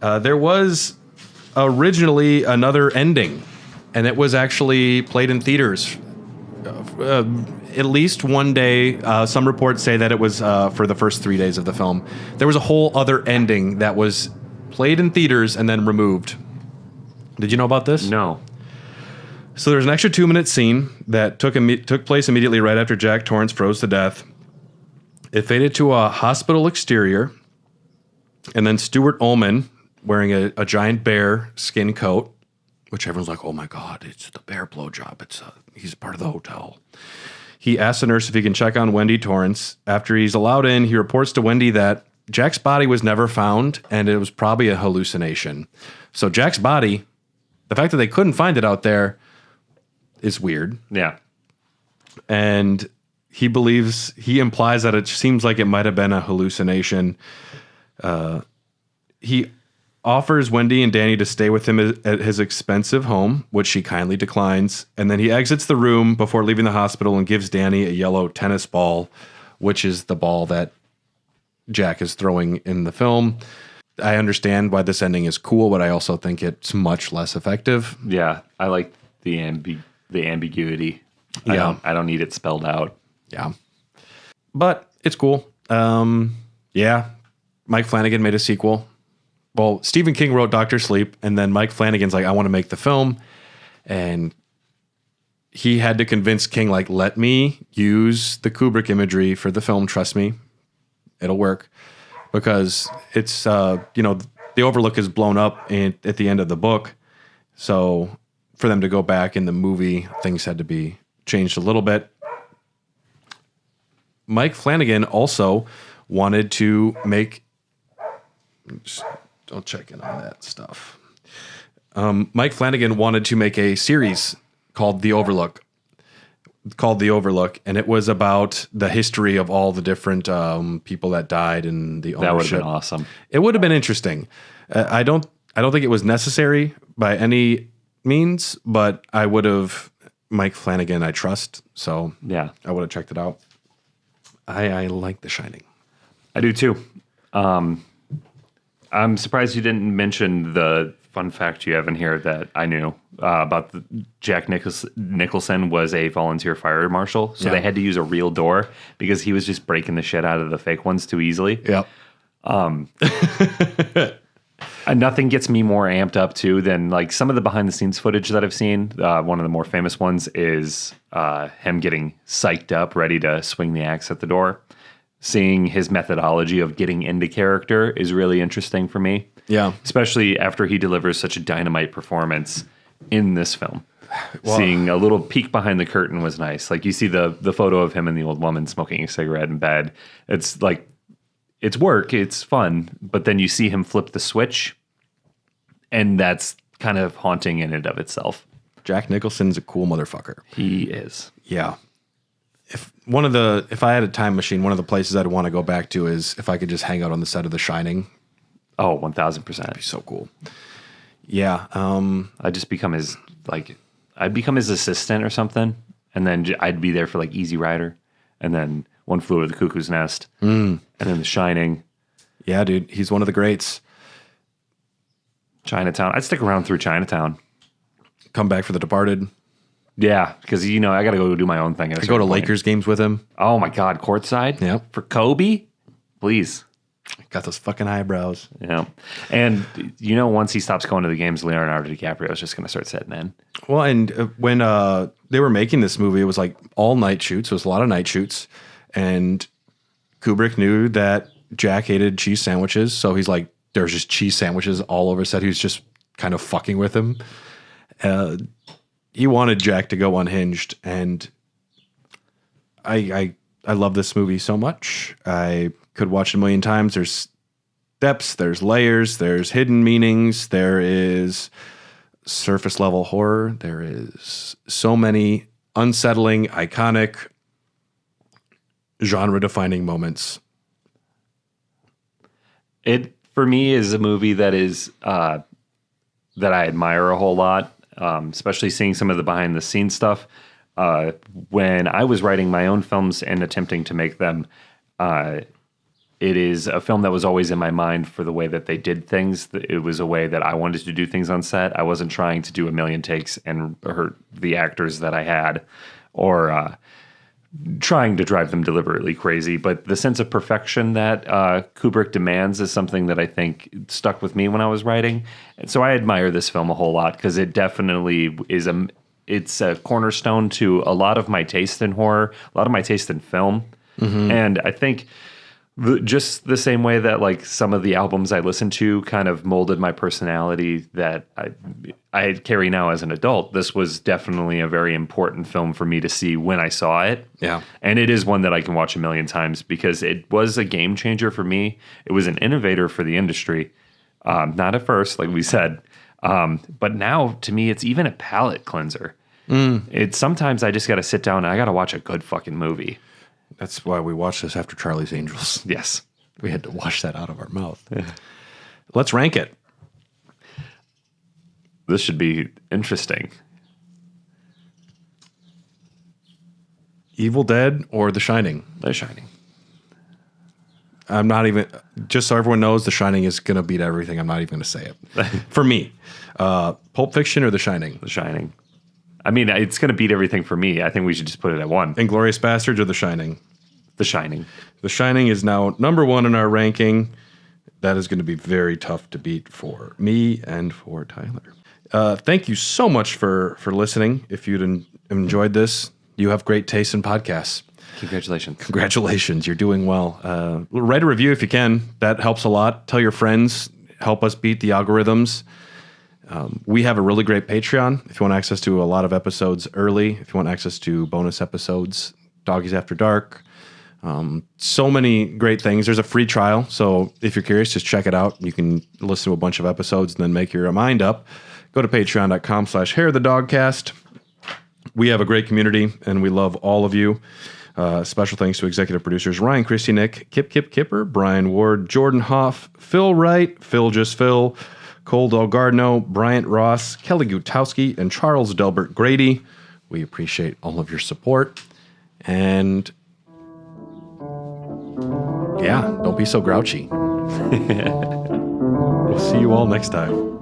There was originally another ending, and it was actually played in theaters. At least one day. Some reports say that it was for the first 3 days of the film. There was a whole other ending that was played in theaters and then removed. Did you know about this? No. So there's an extra 2-minute scene that took place immediately right after Jack Torrance froze to death. It faded to a hospital exterior, and then Stuart Ullman wearing a giant bear skin coat, which everyone's like, "Oh my God, it's the bear blowjob. He's part of the hotel." He asks the nurse if he can check on Wendy Torrance. After he's allowed in, he reports to Wendy that Jack's body was never found, and it was probably a hallucination. So Jack's body, the fact that they couldn't find it out there is weird. Yeah. And he implies that it seems like it might have been a hallucination. He offers Wendy and Danny to stay with him at his expensive home, which she kindly declines. And then he exits the room before leaving the hospital and gives Danny a yellow tennis ball, which is the ball that Jack is throwing in the film. I understand why this ending is cool, but I also think it's much less effective. Yeah, I like the ambiguity. Yeah. I don't need it spelled out. Yeah. But it's cool. Yeah. Mike Flanagan made a sequel. Well, Stephen King wrote Dr. Sleep, and then Mike Flanagan's like, I want to make the film. And he had to convince King, like, let me use the Kubrick imagery for the film. Trust me, it'll work. Because it's, the Overlook is blown up at the end of the book. So for them to go back in the movie, things had to be changed a little bit. Mike Flanagan also wanted to make... I'll check in on that stuff. Mike Flanagan wanted to make a series called The Overlook. And it was about the history of all the different people that died and the ownership. That would have been awesome. It would have been interesting. I don't think it was necessary by any means, but I would have... Mike Flanagan, I trust, so yeah, I would have checked it out. I like The Shining. I do too. I'm surprised you didn't mention the fun fact you have in here that I knew about Jack Nicholson was a volunteer fire marshal, so they had to use a real door because he was just breaking the shit out of the fake ones too easily. Yep. Nothing gets me more amped up too than like some of the behind the scenes footage that I've seen. One of the more famous ones is him getting psyched up, ready to swing the axe at the door. Seeing his methodology of getting into character is really interesting for me. Yeah. Especially after he delivers such a dynamite performance in this film. Well, seeing a little peek behind the curtain was nice. Like you see the photo of him and the old woman smoking a cigarette in bed. It's like, it's work, it's fun, but then you see him flip the switch, and that's kind of haunting in and of itself. Jack Nicholson's a cool motherfucker. He is. Yeah. If I had a time machine, one of the places I'd want to go back to is if I could just hang out on the set of The Shining. Oh, 1,000%. That'd be so cool. Yeah. I'd just become I'd become his assistant or something, and then I'd be there for like Easy Rider, and then One Flew Over the Cuckoo's Nest, and then The Shining. Yeah, dude, he's one of the greats. Chinatown. I'd stick around through Chinatown. Come back for The Departed. Yeah, because I got to go do my own thing. I go to Lakers games with him. Oh my God, courtside? Yeah. For Kobe? Please. Got those fucking eyebrows. Yeah. And, once he stops going to the games, Leonardo DiCaprio is just going to start setting in. Well, and when they were making this movie, it was like all night shoots. It was a lot of night shoots. And Kubrick knew that Jack hated cheese sandwiches. So he's like, there's just cheese sandwiches all over set. He was just kind of fucking with him. He wanted Jack to go unhinged. And I love this movie so much. I could watch it a million times. There's depths, there's layers, there's hidden meanings, there is surface level horror, there is so many unsettling, iconic, genre defining moments. It, for me, is a movie that is that I admire a whole lot, especially seeing some of the behind the scenes stuff. When I was writing my own films and attempting to make them, it is a film that was always in my mind for the way that they did things. It was a way that I wanted to do things on set. I wasn't trying to do a million takes and hurt the actors that I had, or trying to drive them deliberately crazy. But the sense of perfection that Kubrick demands is something that I think stuck with me when I was writing. And so I admire this film a whole lot because it definitely is it's a cornerstone to a lot of my taste in horror, a lot of my taste in film. Mm-hmm. And I think just the same way that like some of the albums I listened to kind of molded my personality that I carry now as an adult, this was definitely a very important film for me to see when I saw it. Yeah. And it is one that I can watch a million times because it was a game changer for me. It was an innovator for the industry. Not at first, like we said. But now, to me, it's even a palate cleanser. It's sometimes I just got to sit down and I got to watch a good fucking movie. That's why we watched this after Charlie's Angels. Yes. We had to wash that out of our mouth. Yeah. Let's rank it. This should be interesting. Evil Dead or The Shining? The Shining. I'm not even, just so everyone knows, The Shining is going to beat everything. I'm not even going to say it. For me, Pulp Fiction or The Shining? The Shining. I mean, it's going to beat everything for me. I think we should just put it at 1. Inglourious Bastards or The Shining? The Shining. The Shining is now number 1 in our ranking. That is going to be very tough to beat for me and for Tyler. Thank you so much for listening. If you'd enjoyed this, you have great taste in podcasts. Congratulations. You're doing well. Write a review if you can. That helps a lot. Tell your friends. Help us beat the algorithms. We have a really great Patreon. If you want access to a lot of episodes early, if you want access to bonus episodes, Doggies After Dark, so many great things. There's a free trial. So if you're curious, just check it out. You can listen to a bunch of episodes and then make your mind up. Go to patreon.com/Hair of the Dogcast. We have a great community and we love all of you. Special thanks to executive producers Ryan Christie Nick, Kipper, Brian Ward, Jordan Hoff, Phil Wright, Phil Just Phil, Cole Delgardno, Bryant Ross, Kelly Gutowski, and Charles Delbert Grady. We appreciate all of your support. And yeah, don't be so grouchy. We'll see you all next time.